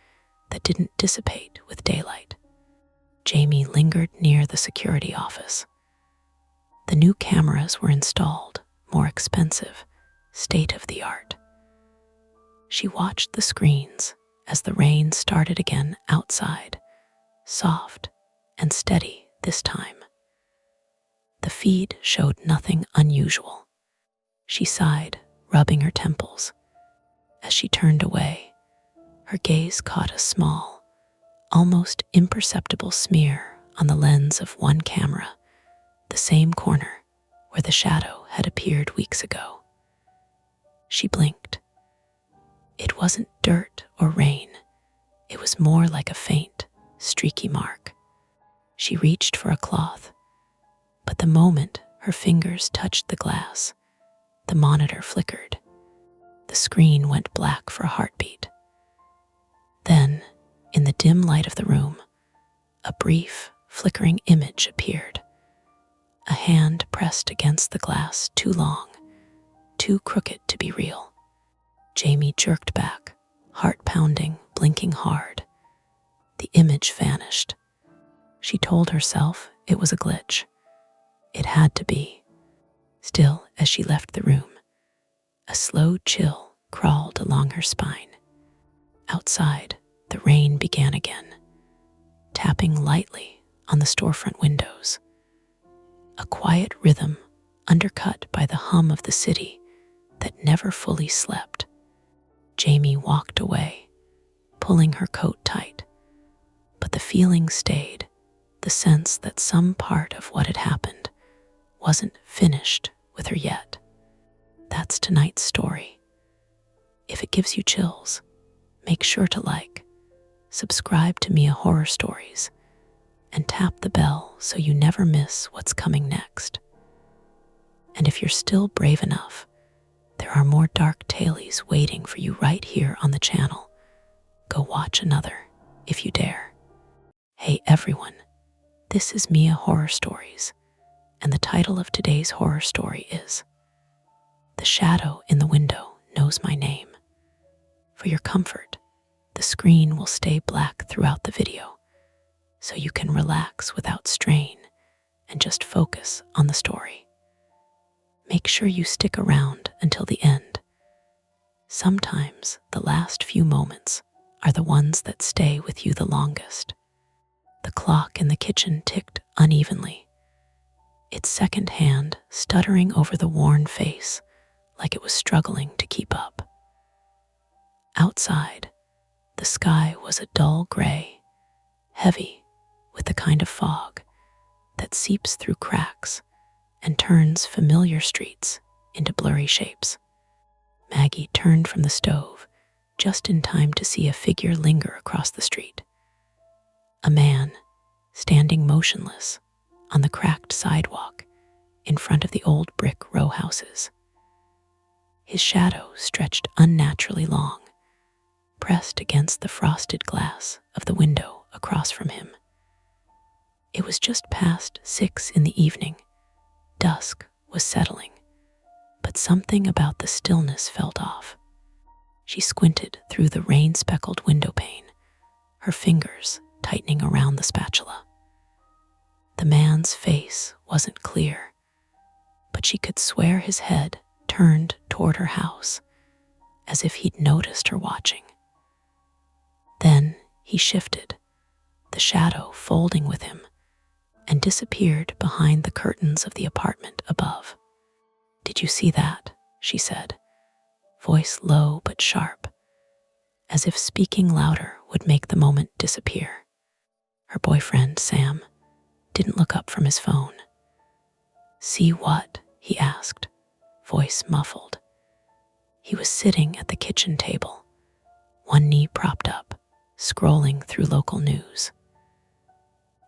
that didn't dissipate with daylight. Jamie lingered near the security office. The new cameras were installed, more expensive, state-of-the-art. She watched the screens as the rain started again outside, soft and steady this time. The feed showed nothing unusual. She sighed, rubbing her temples. As she turned away, her gaze caught a small, almost imperceptible smear on the lens of one camera, the same corner where the shadow had appeared weeks ago. She blinked. It wasn't dirt or rain. It was more like a faint, streaky mark. She reached for a cloth, but the moment her fingers touched the glass, the monitor flickered. The screen went black for a heartbeat. Then, in the dim light of the room, a brief, flickering image appeared. A hand pressed against the glass too long, too crooked to be real. Jamie jerked back, heart pounding, blinking hard. The image vanished. She told herself it was a glitch. It had to be. Still, as she left the room, a slow chill crawled along her spine. Outside, the rain began again, tapping lightly on the storefront windows. A quiet rhythm undercut by the hum of the city that never fully slept. Jamie walked away, pulling her coat tight, but the feeling stayed, the sense that some part of what had happened wasn't finished with her yet. That's tonight's story. If it gives you chills, make sure to like, subscribe to Mia Horror Stories, and tap the bell so you never miss what's coming next. And if you're still brave enough, there are more dark tales waiting for you right here on the channel. Go watch another, if you dare. Hey everyone, this is Mia Horror Stories, and the title of today's horror story is The Shadow in the Window Knows My Name. For your comfort, the screen will stay black throughout the video, so you can relax without strain and just focus on the story. Make sure you stick around until the end. Sometimes the last few moments are the ones that stay with you the longest. The clock in the kitchen ticked unevenly, its second hand stuttering over the worn face like it was struggling to keep up. Outside, the sky was a dull gray, heavy with the kind of fog that seeps through cracks and turns familiar streets into blurry shapes. Maggie turned from the stove just in time to see a figure linger across the street. A man standing motionless on the cracked sidewalk in front of the old brick row houses. His shadow stretched unnaturally long, pressed against the frosted glass of the window across from him. It was just past 6 in the evening. Dusk was settling, but something about the stillness felt off. She squinted through the rain-speckled window pane, her fingers tightening around the spatula. The man's face wasn't clear, but she could swear his head turned toward her house, as if he'd noticed her watching. Then he shifted, the shadow folding with him, and disappeared behind the curtains of the apartment above. "Did you see that?" she said, voice low but sharp, as if speaking louder would make the moment disappear. Her boyfriend, Sam, didn't look up from his phone. "See what?" he asked, voice muffled. He was sitting at the kitchen table, one knee propped up, scrolling through local news.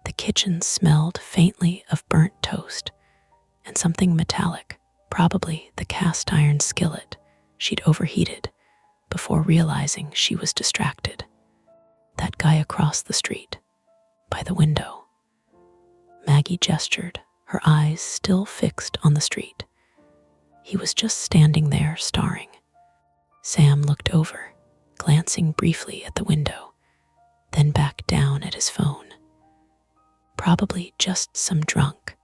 The kitchen smelled faintly of burnt toast and something metallic, probably the cast iron skillet she'd overheated before realizing she was distracted. That guy across the street, by the window. Maggie gestured, her eyes still fixed on the street. He was just standing there staring. Sam looked over, glancing briefly at the window, then back down at his phone. Probably just some drunk,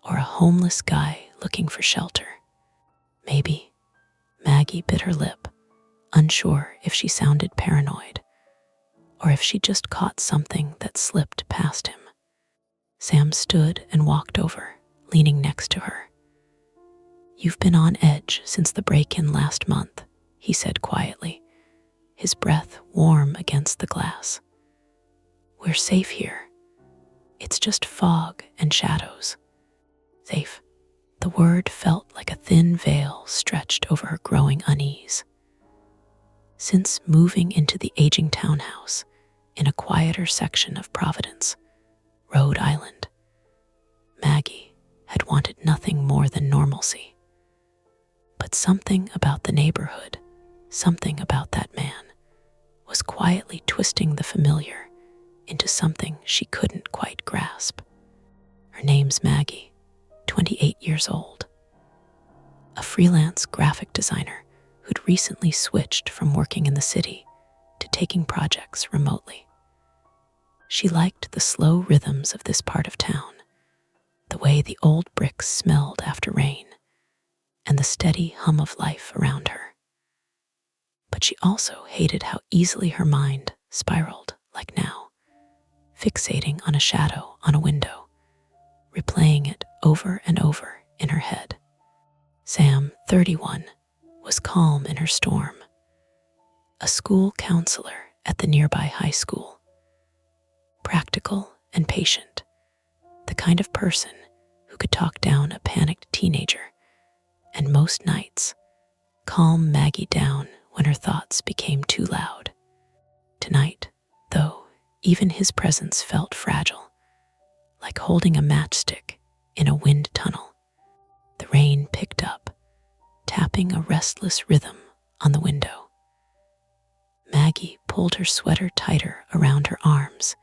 or a homeless guy looking for shelter. Maybe. Maggie bit her lip, unsure if she sounded paranoid, or if she just caught something that slipped past him. Sam stood and walked over, leaning next to her. "You've been on edge since the break-in last month," he said quietly, his breath warm against the glass. "We're safe here. It's just fog and shadows." Safe. The word felt like a thin veil stretched over her growing unease. Since moving into the aging townhouse in a quieter section of Providence, Rhode Island, Maggie had wanted nothing more than normalcy. But something about the neighborhood, something about that man, was quietly twisting the familiar into something she couldn't quite grasp. Her name's Maggie, 28 years old. A freelance graphic designer who'd recently switched from working in the city to taking projects remotely. She liked the slow rhythms of this part of town, the way the old bricks smelled after rain, and the steady hum of life around her. But she also hated how easily her mind spiraled, like now, fixating on a shadow on a window, replaying it over and over in her head. Sam, 31, was calm in her storm, a school counselor at the nearby high school. Practical and patient, the kind of person who could talk down a panicked teenager, and most nights calm Maggie down when her thoughts became too loud. Tonight, though, even his presence felt fragile, like holding a matchstick in a wind tunnel. The rain picked up, tapping a restless rhythm on the window. Maggie pulled her sweater tighter around her arms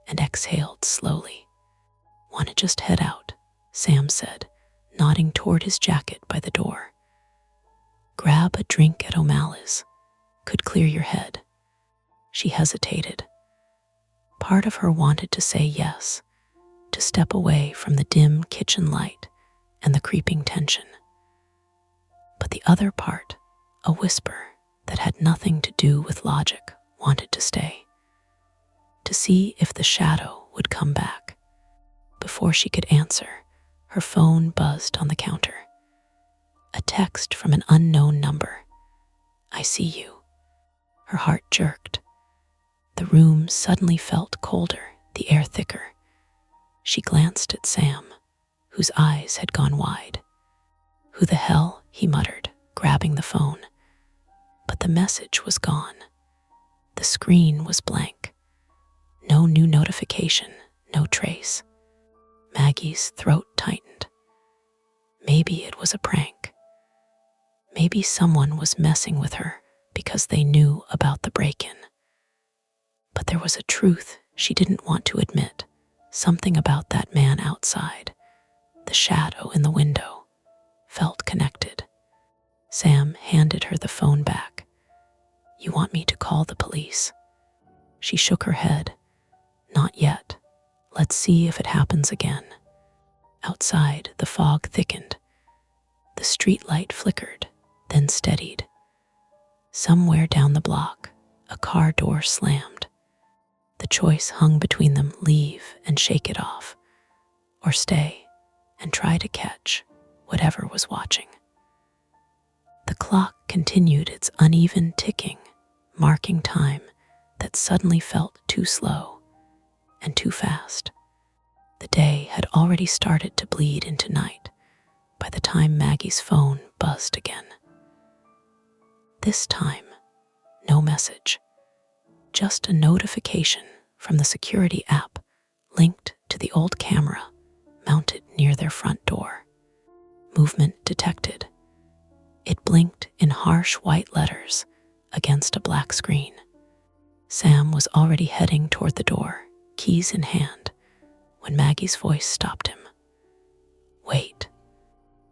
and exhaled slowly. "Want to just head out?" Sam said, nodding toward his jacket by the door. "Grab a drink at O'Malley's. Could clear your head." She hesitated. Part of her wanted to say yes, to step away from the dim kitchen light and the creeping tension. But the other part, a whisper that had nothing to do with logic, wanted to stay, to see if the shadow would come back. Before she could answer, her phone buzzed on the counter. A text from an unknown number. "I see you." Her heart jerked. The room suddenly felt colder, the air thicker. She glanced at Sam, whose eyes had gone wide. "Who the hell?" he muttered, grabbing the phone. But the message was gone. The screen was blank. No new notification, no trace. Maggie's throat tightened. Maybe it was a prank. Maybe someone was messing with her because they knew about the break-in. But there was a truth she didn't want to admit, something about that man outside, the shadow in the window, felt connected. Sam handed her the phone back. "You want me to call the police?" She shook her head. "Not yet. Let's see if it happens again." Outside, the fog thickened. The street light flickered, then steadied. Somewhere down the block, a car door slammed. The choice hung between them: leave and shake it off, or stay and try to catch whatever was watching. The clock continued its uneven ticking, marking time that suddenly felt too slow and too fast. The day had already started to bleed into night by the time Maggie's phone buzzed again. This time, no message, just a notification from the security app linked to the old camera mounted near their front door. Movement detected. It blinked in harsh white letters against a black screen. Sam was already heading toward the door, keys in hand, when Maggie's voice stopped him. "Wait."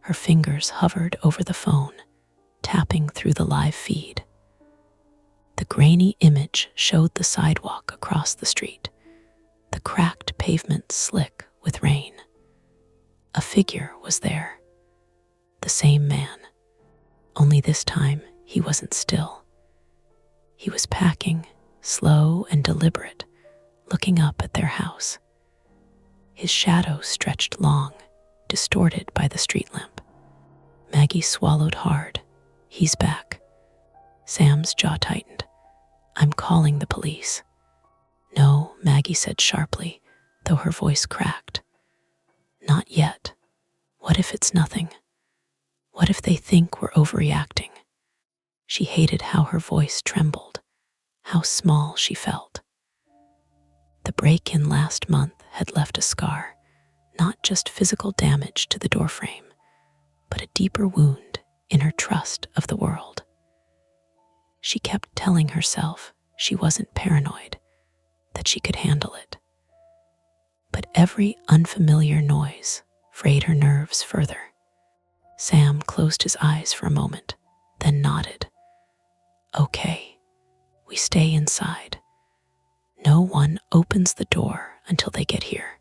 Her fingers hovered over the phone, tapping through the live feed. The grainy image showed the sidewalk across the street, the cracked pavement slick with rain. A figure was there, the same man, only this time he wasn't still. He was packing, slow and deliberate, looking up at their house. His shadow stretched long, distorted by the street lamp. Maggie swallowed hard. "He's back." Sam's jaw tightened. "I'm calling the police." "No," Maggie said sharply, though her voice cracked. "Not yet. What if it's nothing? What if they think we're overreacting?" She hated how her voice trembled, how small she felt. The break-in last month had left a scar, not just physical damage to the doorframe, but a deeper wound in her trust of the world. She kept telling herself she wasn't paranoid, that she could handle it. But every unfamiliar noise frayed her nerves further. Sam closed his eyes for a moment, then nodded. "Okay, we stay inside. No one opens the door until they get here."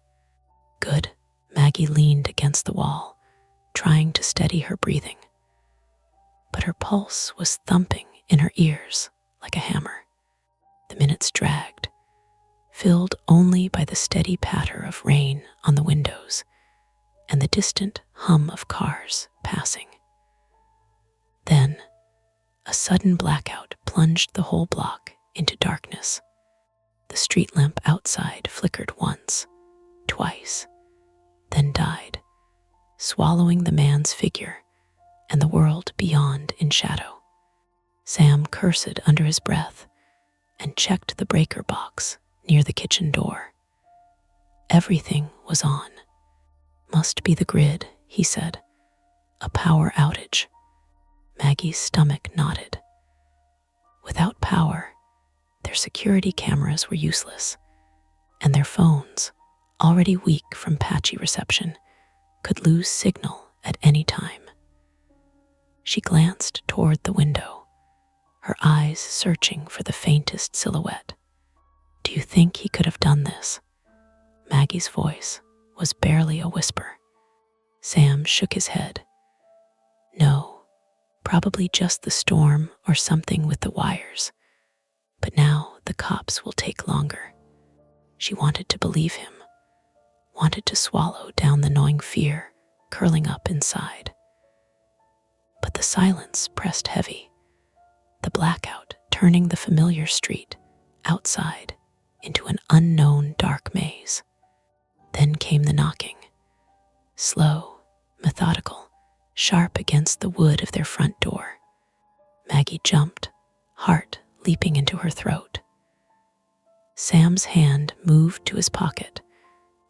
"Good." Maggie leaned against the wall, trying to steady her breathing. But her pulse was thumping in her ears like a hammer. The minutes dragged, filled only by the steady patter of rain on the windows and the distant hum of cars passing. Then, a sudden blackout plunged the whole block into darkness. The street lamp outside flickered once, twice, then died, swallowing the man's figure and the world beyond in shadow. Sam cursed under his breath and checked the breaker box near the kitchen door. Everything was on. "Must be the grid," he said. "A power outage." Maggie's stomach knotted. Without power, their security cameras were useless, and their phones, already weak from patchy reception, could lose signal at any time. She glanced toward the window, her eyes searching for the faintest silhouette. "Do you think he could have done this?" Maggie's voice was barely a whisper. Sam shook his head. "No, probably just the storm or something with the wires. But now the cops will take longer. She wanted to believe him, wanted to swallow down the gnawing fear curling up inside. But the silence pressed heavy, the blackout turning the familiar street outside into an unknown dark maze. Then came the knocking, slow, methodical, sharp against the wood of their front door. Maggie jumped, heart leaping into her throat. Sam's hand moved to his pocket,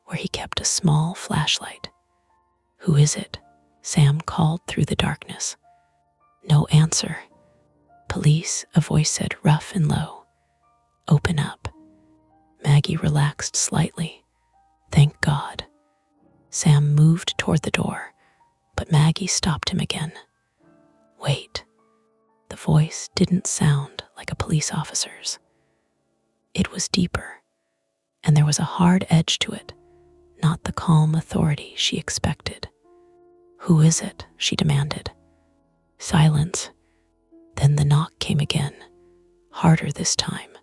where he kept a small flashlight. "Who is it?" Sam called through the darkness. No answer. "Police," a voice said, rough and low. "Open up." Maggie relaxed slightly. Thank God. Sam moved toward the door, but Maggie stopped him again. "Wait." The voice didn't sound like a police officer's. It was deeper, and there was a hard edge to it, not the calm authority she expected. "Who is it?" she demanded. Silence. Then the knock came again, harder this time.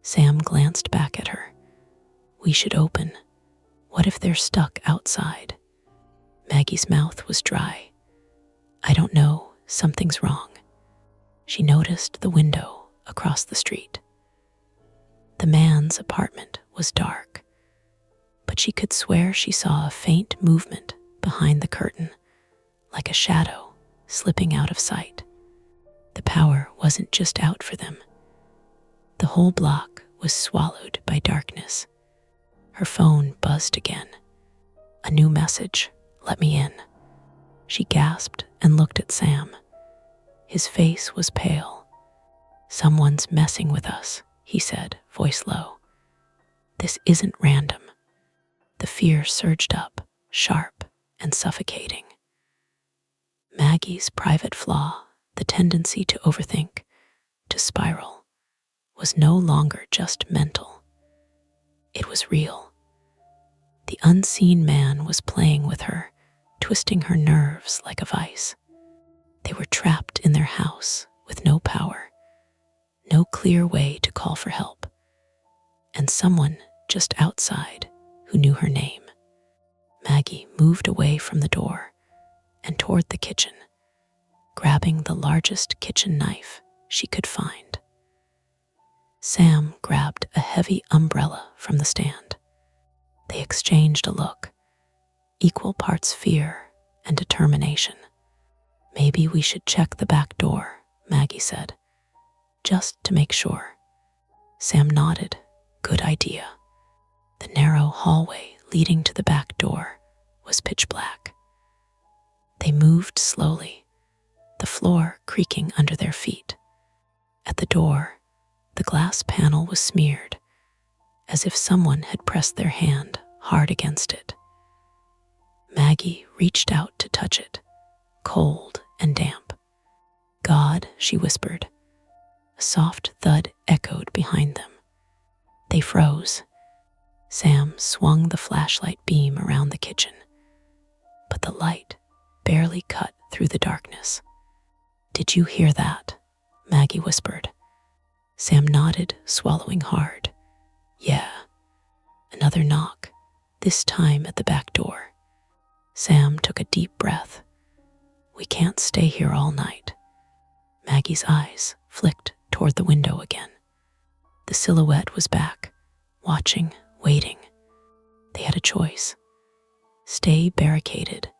Sam glanced back at her. "We should open. What if they're stuck outside?" Maggie's mouth was dry. "I don't know. Something's wrong." She noticed the window across the street. The man's apartment was dark, but she could swear she saw a faint movement behind the curtain, like a shadow slipping out of sight. The power wasn't just out for them. The whole block was swallowed by darkness. Her phone buzzed again. A new message, "Let me in." She gasped and looked at Sam. His face was pale. "Someone's messing with us," he said, voice low. "This isn't random." The fear surged up, sharp and suffocating. Maggie's private flaw, the tendency to overthink, to spiral, was no longer just mental. It was real. The unseen man was playing with her, twisting her nerves like a vice. They were trapped in their house with no power, no clear way to call for help, and someone just outside who knew her name. Maggie moved away from the door and toward the kitchen, grabbing the largest kitchen knife she could find. Sam grabbed a heavy umbrella from the stand. They exchanged a look, equal parts fear and determination. "Maybe we should check the back door," Maggie said, "just to make sure." Sam nodded. Good idea. The narrow hallway leading to the back door was pitch black. They moved slowly, the floor creaking under their feet. At the door, the glass panel was smeared, as if someone had pressed their hand hard against it. Maggie reached out to touch it, cold and damp. "God," she whispered. A soft thud echoed behind them. They froze. Sam swung the flashlight beam around the kitchen, but the light barely cut through the darkness. "Did you hear that?" Maggie whispered. Sam nodded, swallowing hard. "Yeah." Another knock, this time at the back door. Sam took a deep breath. "We can't stay here all night." Maggie's eyes flicked toward the window again. The silhouette was back, watching, waiting. They had a choice. Stay barricaded,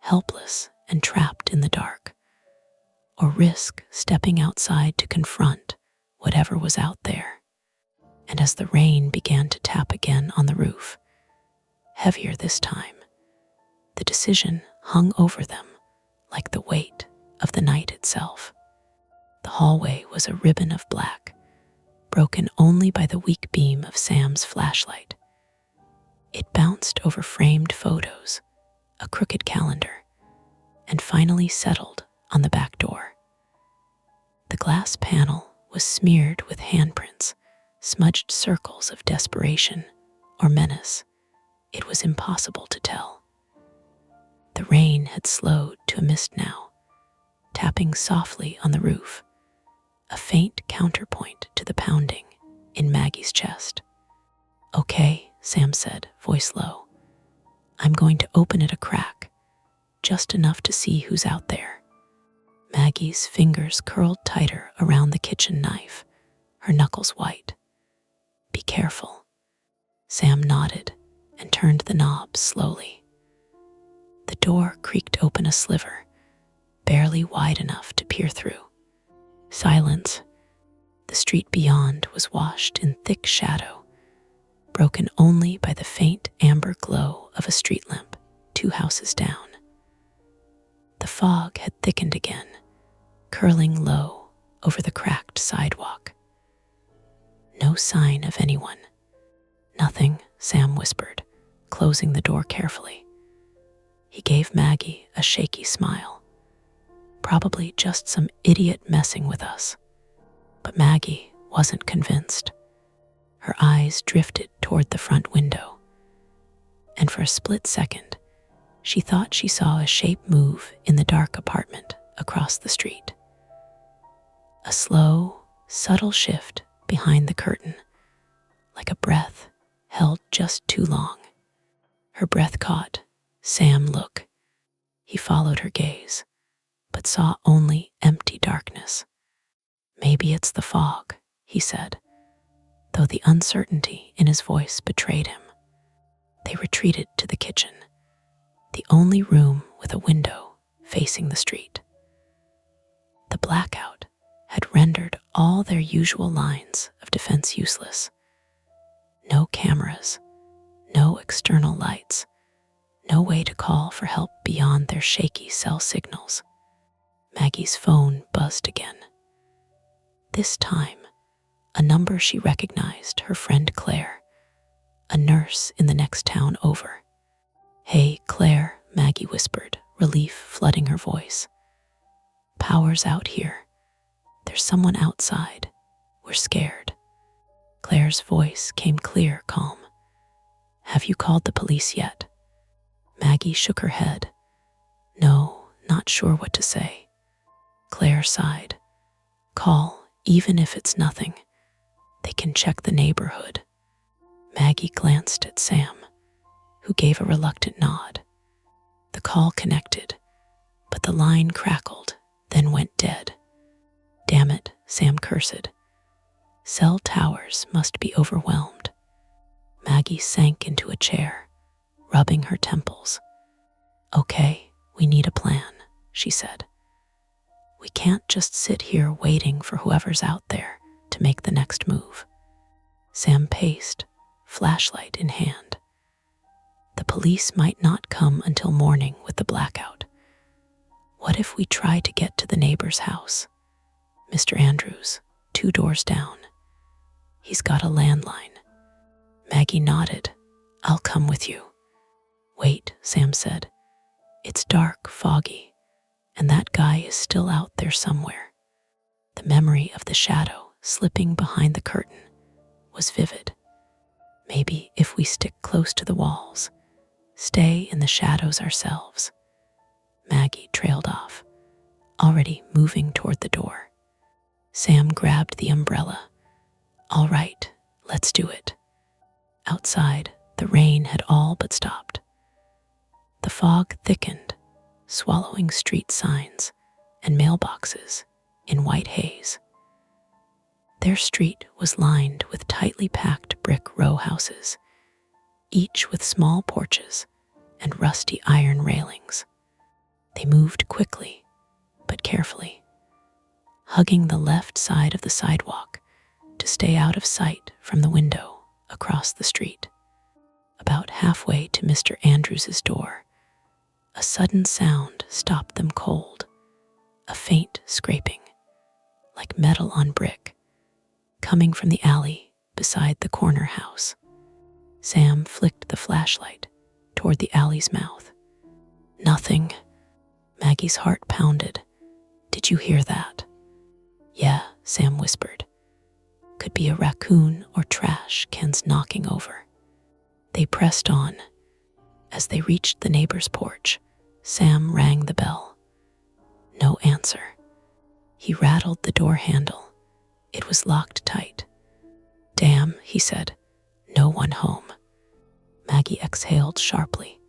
helpless and trapped in the dark, or risk stepping outside to confront whatever was out there. And as the rain began to tap again on the roof, heavier this time, the decision hung over them like the weight of the night itself. The hallway was a ribbon of black, broken only by the weak beam of Sam's flashlight. It bounced over framed photos, a crooked calendar, and finally settled on the back door. The glass panel was smeared with handprints, smudged circles of desperation or menace. It was impossible to tell. The rain had slowed to a mist now, tapping softly on the roof, a faint counterpoint to the the pounding in Maggie's chest. "Okay," Sam said, voice low. "I'm going to open it a crack, just enough to see who's out there." Maggie's fingers curled tighter around the kitchen knife, her knuckles white. "Be careful." Sam nodded and turned the knob slowly. The door creaked open a sliver, barely wide enough to peer through. Silence. The street beyond was washed in thick shadow, broken only by the faint amber glow of a street lamp 2 houses down. The fog had thickened again, curling low over the cracked sidewalk. No sign of anyone. "Nothing," Sam whispered, closing the door carefully. He gave Maggie a shaky smile. "Probably just some idiot messing with us." But Maggie wasn't convinced. Her eyes drifted toward the front window, and for a split second, she thought she saw a shape move in the dark apartment across the street. A slow, subtle shift behind the curtain, like a breath held just too long. Her breath caught Sam look. He followed her gaze, but saw only empty darkness. "Maybe it's the fog," he said, though the uncertainty in his voice betrayed him. They retreated to the kitchen, the only room with a window facing the street. The blackout had rendered all their usual lines of defense useless. No cameras, no external lights, no way to call for help beyond their shaky cell signals. Maggie's phone buzzed again. This time, a number she recognized, her friend Claire, a nurse in the next town over. "Hey, Claire," Maggie whispered, relief flooding her voice. "Power's out here. There's someone outside. We're scared." Claire's voice came clear, calm. "Have you called the police yet?" Maggie shook her head. "No, not sure what to say." Claire sighed. "Call, even if it's nothing. They can check the neighborhood." Maggie glanced at Sam, who gave a reluctant nod. The call connected, but the line crackled, then went dead. "Damn it," Sam cursed. "Cell towers must be overwhelmed." Maggie sank into a chair, rubbing her temples. "Okay, we need a plan," she said. "We can't just sit here waiting for whoever's out there to make the next move." Sam paced, flashlight in hand. The police might not come until morning with the blackout. What if we try to get to the neighbor's house? Mr. Andrews, 2 doors down. He's got a landline. Maggie nodded. "I'll come with you." "Wait," Sam said. "It's dark, foggy, and that guy is still out there somewhere." The memory of the shadow slipping behind the curtain was vivid. "Maybe if we stick close to the walls, stay in the shadows ourselves." Maggie trailed off, already moving toward the door. Sam grabbed the umbrella. "All right, let's do it." Outside, the rain had all but stopped. The fog thickened, swallowing street signs and mailboxes in white haze. Their street was lined with tightly packed brick row houses, each with small porches and rusty iron railings. They moved quickly, but carefully, hugging the left side of the sidewalk to stay out of sight from the window across the street. About halfway to Mr. Andrews's door, a sudden sound stopped them cold, a faint scraping, like metal on brick, coming from the alley beside the corner house. Sam flicked the flashlight toward the alley's mouth. "Nothing." Maggie's heart pounded. "Did you hear that?" "Yeah," Sam whispered. "Could be a raccoon or trash cans knocking over." They pressed on. As they reached the neighbor's porch, Sam rang the bell. No answer. He rattled the door handle, It was locked tight. "Damn," he said. "No one home." Maggie exhaled sharply,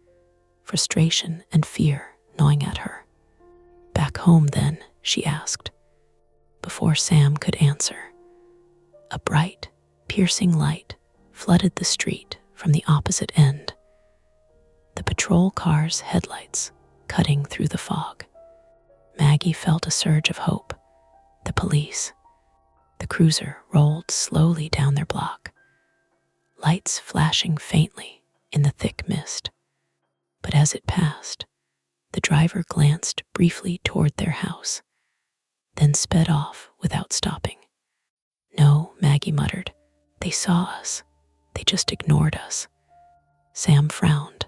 frustration and fear gnawing at her. "Back home, then?" she asked. Before Sam could answer, a bright, piercing light flooded the street from the opposite end. The patrol car's headlights cutting through the fog. Maggie felt a surge of hope. The police. The cruiser rolled slowly down their block, lights flashing faintly in the thick mist. But as it passed, the driver glanced briefly toward their house, then sped off without stopping. "No," Maggie muttered. "They saw us. They just ignored us." Sam frowned.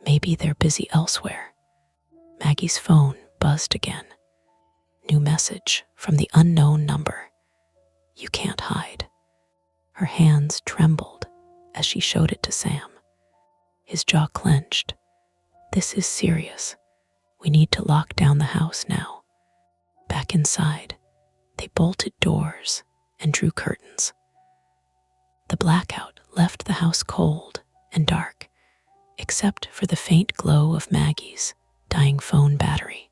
"Maybe they're busy elsewhere." Maggie's phone buzzed again. New message from the unknown number. "You can't hide." Her hands trembled as she showed it to Sam. His jaw clenched. "This is serious. We need to lock down the house now." Back inside, they bolted doors and drew curtains. The blackout left the house cold and dark, except for the faint glow of Maggie's dying phone battery.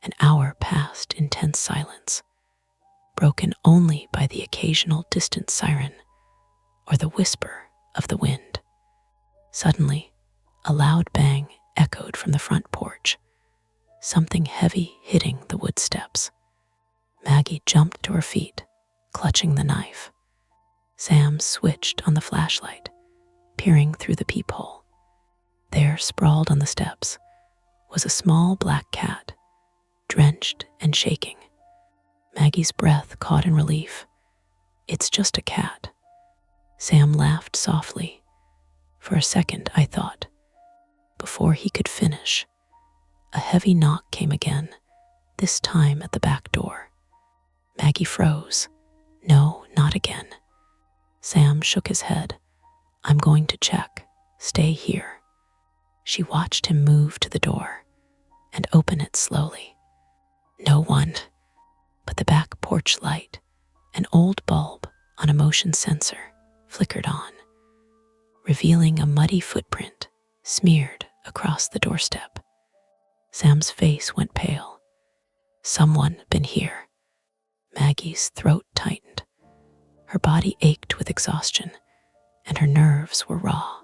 An hour passed in tense silence, broken only by the occasional distant siren or the whisper of the wind. Suddenly, a loud bang echoed from the front porch, something heavy hitting the wood steps. Maggie jumped to her feet, clutching the knife. Sam switched on the flashlight, peering through the peephole. There, sprawled on the steps, was a small black cat, drenched and shaking. Maggie's breath caught in relief. "It's just a cat." Sam laughed softly. "For a second, I thought." Before he could finish, a heavy knock came again, this time at the back door. Maggie froze. "No, not again." Sam shook his head. "I'm going to check. Stay here." She watched him move to the door and open it slowly. No one, but the back porch light, an old bulb on a motion sensor, flickered on, revealing a muddy footprint smeared across the doorstep. Sam's face went pale. Someone been here. Maggie's throat tightened. Her body ached with exhaustion, and her nerves were raw.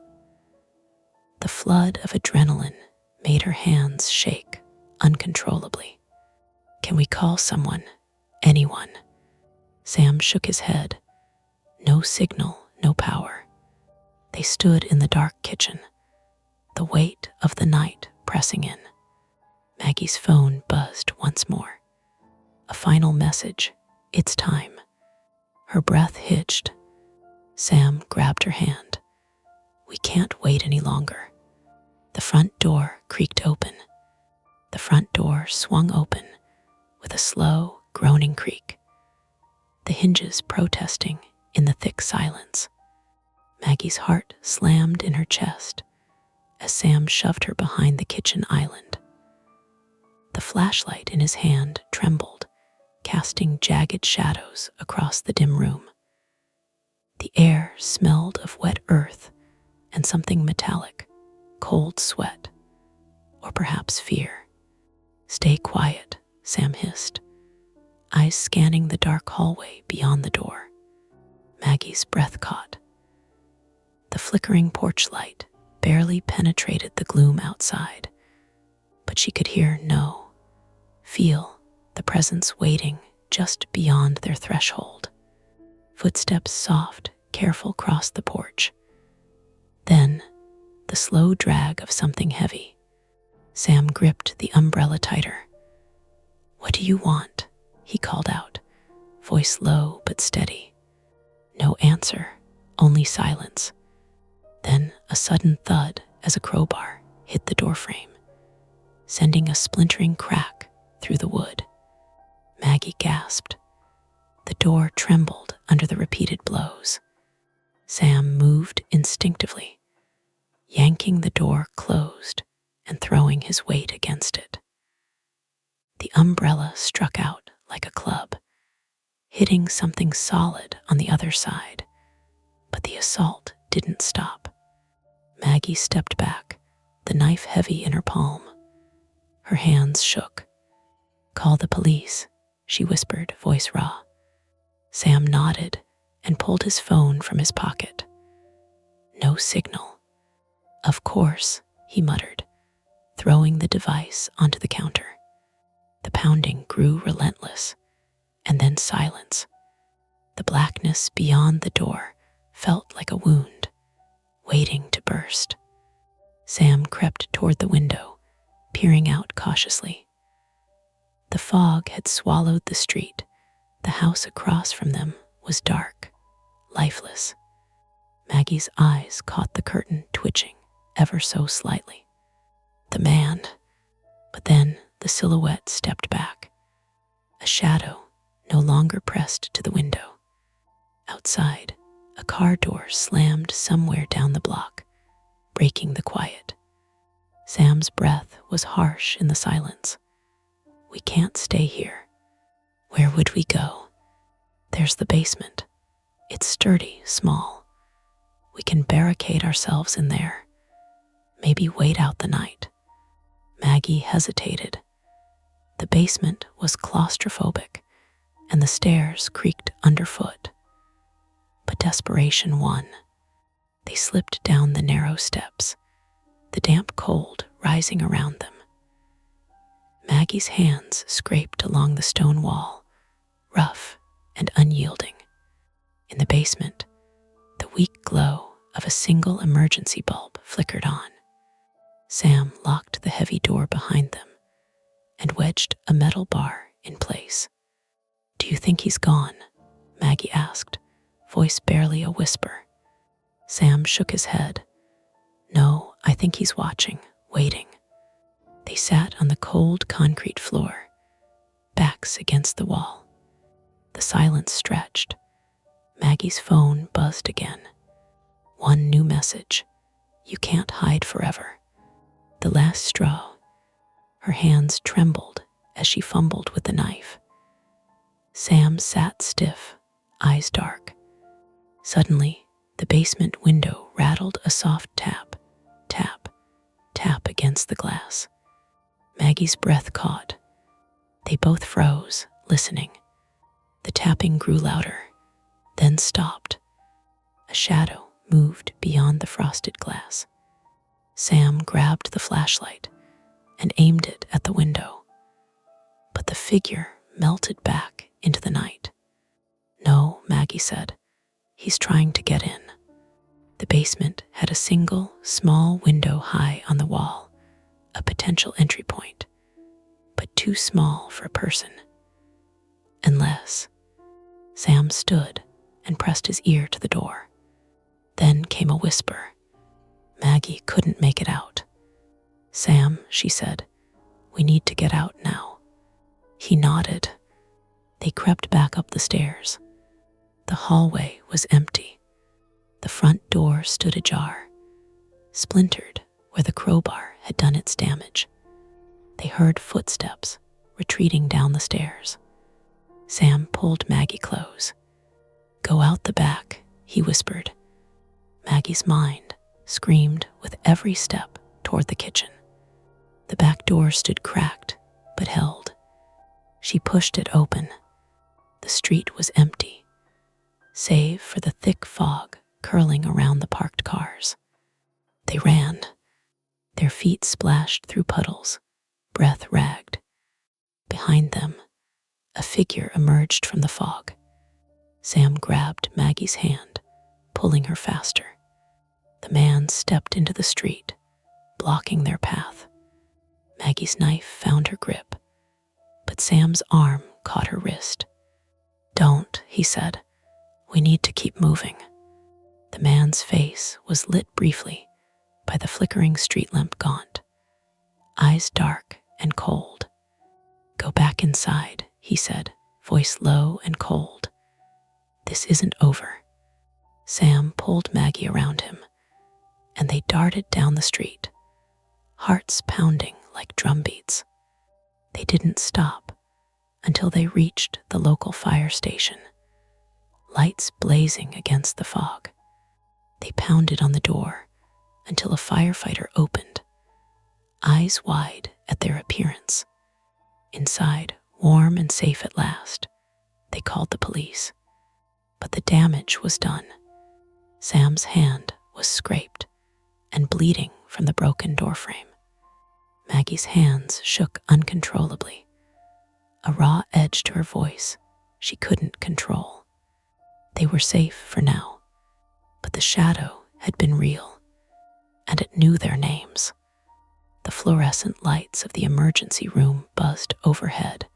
The flood of adrenaline made her hands shake uncontrollably. "Can we call someone? Anyone?" Sam shook his head. No signal, no power. They stood in the dark kitchen, the weight of the night pressing in. Maggie's phone buzzed once more. A final message. "It's time." Her breath hitched. Sam grabbed her hand. "We can't wait any longer." The front door creaked open. The front door swung open with a slow, groaning creak, the hinges protesting in the thick silence. Maggie's heart slammed in her chest as Sam shoved her behind the kitchen island. The flashlight in his hand trembled, casting jagged shadows across the dim room. The air smelled of wet earth and something metallic, cold sweat, or perhaps fear. "Stay quiet," Sam hissed, eyes scanning the dark hallway beyond the door. Maggie's breath caught. The flickering porch light barely penetrated the gloom outside, but she could feel the presence waiting just beyond their threshold. Footsteps soft, careful crossed the porch. Then, the slow drag of something heavy. Sam gripped the umbrella tighter. "What do you want?" he called out, voice low but steady. No answer, only silence. Then a sudden thud as a crowbar hit the doorframe, sending a splintering crack through the wood. Maggie gasped. The door trembled under the repeated blows. Sam moved instinctively, yanking the door closed and throwing his weight against it. The umbrella struck out like a club, hitting something solid on the other side. But the assault didn't stop. Maggie stepped back, the knife heavy in her palm. Her hands shook. "Call the police," she whispered, voice raw. Sam nodded and pulled his phone from his pocket. No signal. "Of course," he muttered, throwing the device onto the counter. The pounding grew relentless, and then silence. The blackness beyond the door felt like a wound, waiting to burst. Sam crept toward the window, peering out cautiously. The fog had swallowed the street. The house across from them was dark, lifeless. Maggie's eyes caught the curtain twitching ever so slightly. The man. But then the silhouette stepped back. A shadow no longer pressed to the window. Outside, a car door slammed somewhere down the block, breaking the quiet. Sam's breath was harsh in the silence. "We can't stay here. Where would we go? There's the basement. It's sturdy, small. We can barricade ourselves in there. Maybe wait out the night." Maggie hesitated. The basement was claustrophobic, and the stairs creaked underfoot. But desperation won. They slipped down the narrow steps, the damp cold rising around them. Maggie's hands scraped along the stone wall, rough and unyielding. In the basement, the weak glow of a single emergency bulb flickered on. Sam locked the heavy door behind them and wedged a metal bar in place. "Do you think he's gone?" Maggie asked, voice barely a whisper. Sam shook his head. "No, I think he's watching, waiting." They sat on the cold concrete floor, backs against the wall. The silence stretched. Maggie's phone buzzed again. One new message: "You can't hide forever." The last straw. Her hands trembled as she fumbled with the knife. Sam sat stiff, eyes dark. Suddenly, the basement window rattled a soft tap, tap, tap against the glass. Maggie's breath caught. They both froze, listening. The tapping grew louder, then stopped. A shadow moved beyond the frosted glass. Sam grabbed the flashlight and aimed it at the window. But the figure melted back into the night. "No," Maggie said. "He's trying to get in." The basement had a single, small window high on the wall, a potential entry point, but too small for a person. Unless. Sam stood and pressed his ear to the door. Then came a whisper. Maggie couldn't make it out. "Sam," she said, "we need to get out now." He nodded. They crept back up the stairs. The hallway was empty. The front door stood ajar, splintered where the crowbar had done its damage. They heard footsteps retreating down the stairs. Sam pulled Maggie close. "Go out the back," he whispered. Maggie's mind screamed with every step toward the kitchen. The back door stood cracked, but held. She pushed it open. The street was empty, save for the thick fog curling around the parked cars. They ran. Their feet splashed through puddles, breath ragged. Behind them, a figure emerged from the fog. Sam grabbed Maggie's hand, pulling her faster. The man stepped into the street, blocking their path. Maggie's knife found her grip, but Sam's arm caught her wrist. "Don't," he said. "We need to keep moving." The man's face was lit briefly by the flickering street lamp gaunt, eyes dark and cold. "Go back inside," he said, voice low and cold. "This isn't over." Sam pulled Maggie around him, and they darted down the street, hearts pounding like drumbeats. They didn't stop until they reached the local fire station, lights blazing against the fog. They pounded on the door until a firefighter opened, eyes wide at their appearance. Inside, warm and safe at last, they called the police. But the damage was done. Sam's hand was scraped and bleeding from the broken doorframe. Maggie's hands shook uncontrollably, a raw edge to her voice she couldn't control. They were safe for now, but the shadow had been real, and it knew their names. The fluorescent lights of the emergency room buzzed overhead,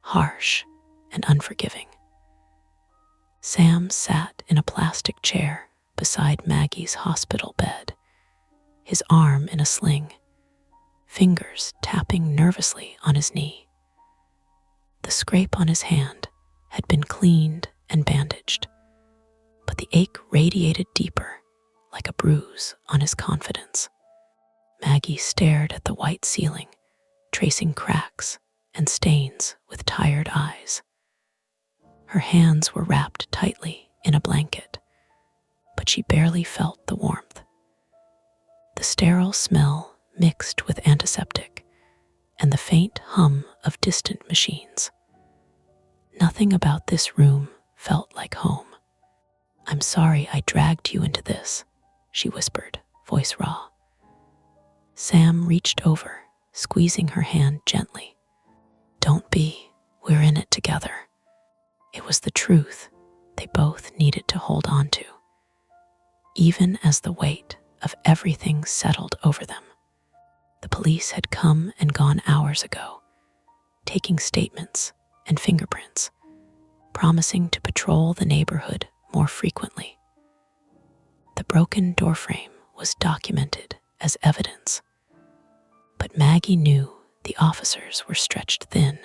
harsh and unforgiving. Sam sat in a plastic chair beside Maggie's hospital bed, his arm in a sling, fingers tapping nervously on his knee. The scrape on his hand had been cleaned and bandaged, but the ache radiated deeper, like a bruise on his confidence. Maggie stared at the white ceiling, tracing cracks and stains with tired eyes. Her hands were wrapped tightly in a blanket, but she barely felt the warmth. The sterile smell mixed with antiseptic and the faint hum of distant machines. Nothing about this room felt like home. "I'm sorry I dragged you into this," she whispered, voice raw. Sam reached over, squeezing her hand gently. "Don't be, we're in it together." It was the truth they both needed to hold on to, even as the weight of everything settled over them. The police had come and gone hours ago, taking statements and fingerprints, promising to patrol the neighborhood more frequently. The broken doorframe was documented as evidence, but Maggie knew the officers were stretched thin,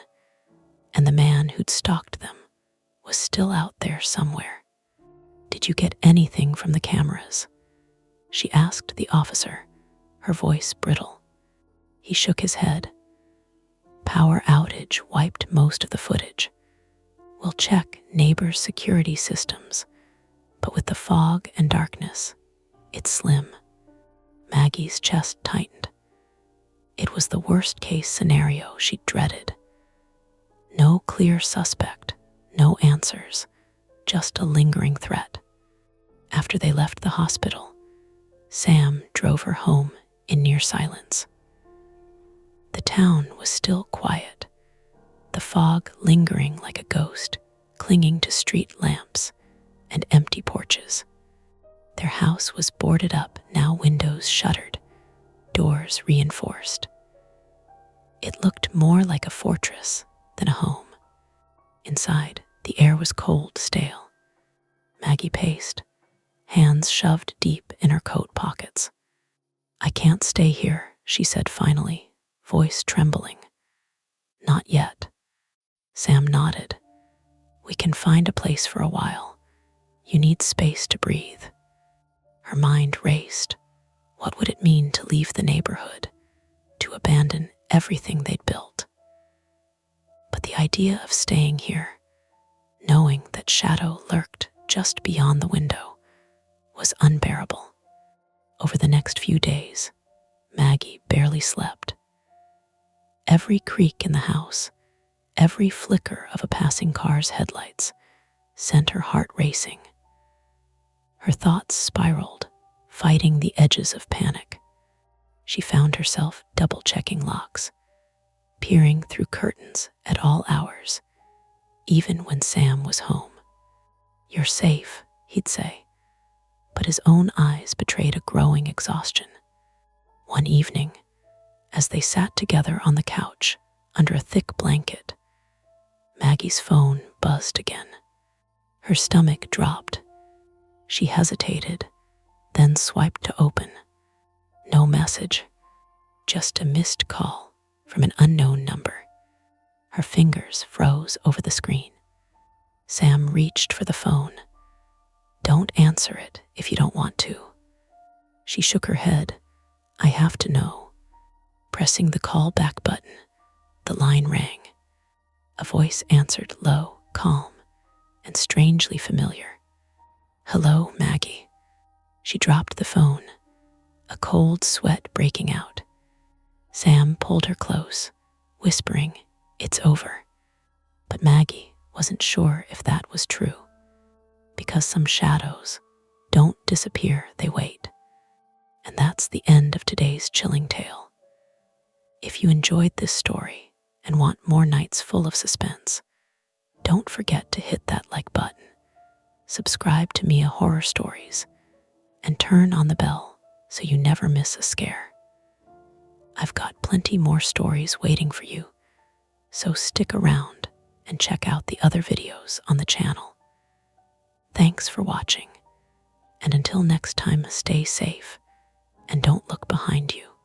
and the man who'd stalked them was still out there somewhere. "Did you get anything from the cameras?" she asked the officer, her voice brittle. He shook his head. "Power outage wiped most of the footage. We'll check neighbors' security systems, but with the fog and darkness, it's slim." Maggie's chest tightened. It was the worst-case scenario she dreaded. No clear suspect, no answers, just a lingering threat. After they left the hospital, Sam drove her home in near silence. The town was still quiet, the fog lingering like a ghost, clinging to street lamps and empty porches. Their house was boarded up, now windows shuttered, doors reinforced. It looked more like a fortress than a home. Inside, the air was cold, stale. Maggie paced, hands shoved deep in her coat pockets. "I can't stay here," she said finally, voice trembling. "Not yet." Sam nodded. "We can find a place for a while. You need space to breathe." Her mind raced. What would it mean to leave the neighborhood, to abandon everything they'd built? But the idea of staying here, knowing that shadow lurked just beyond the window, was unbearable. Over the next few days, Maggie barely slept. Every creak in the house, every flicker of a passing car's headlights, sent her heart racing. Her thoughts spiraled, fighting the edges of panic. She found herself double-checking locks, peering through curtains at all hours, even when Sam was home. "You're safe," he'd say, but his own eyes betrayed a growing exhaustion. One evening, as they sat together on the couch under a thick blanket, Maggie's phone buzzed again. Her stomach dropped. She hesitated, then swiped to open. No message, just a missed call from an unknown number. Her fingers froze over the screen. Sam reached for the phone. "Don't answer it if you don't want to." She shook her head. "I have to know." Pressing the call back button, the line rang. A voice answered low, calm, and strangely familiar. "Hello, Maggie." She dropped the phone, a cold sweat breaking out. Sam pulled her close, whispering, "It's over." But Maggie wasn't sure if that was true, because some shadows don't disappear, they wait. And that's the end of today's chilling tale. If you enjoyed this story and want more nights full of suspense, don't forget to hit that like button, subscribe to Mia Horror Stories, and turn on the bell so you never miss a scare. I've got plenty more stories waiting for you, so stick around and check out the other videos on the channel. Thanks for watching, and until next time, stay safe and don't look behind you.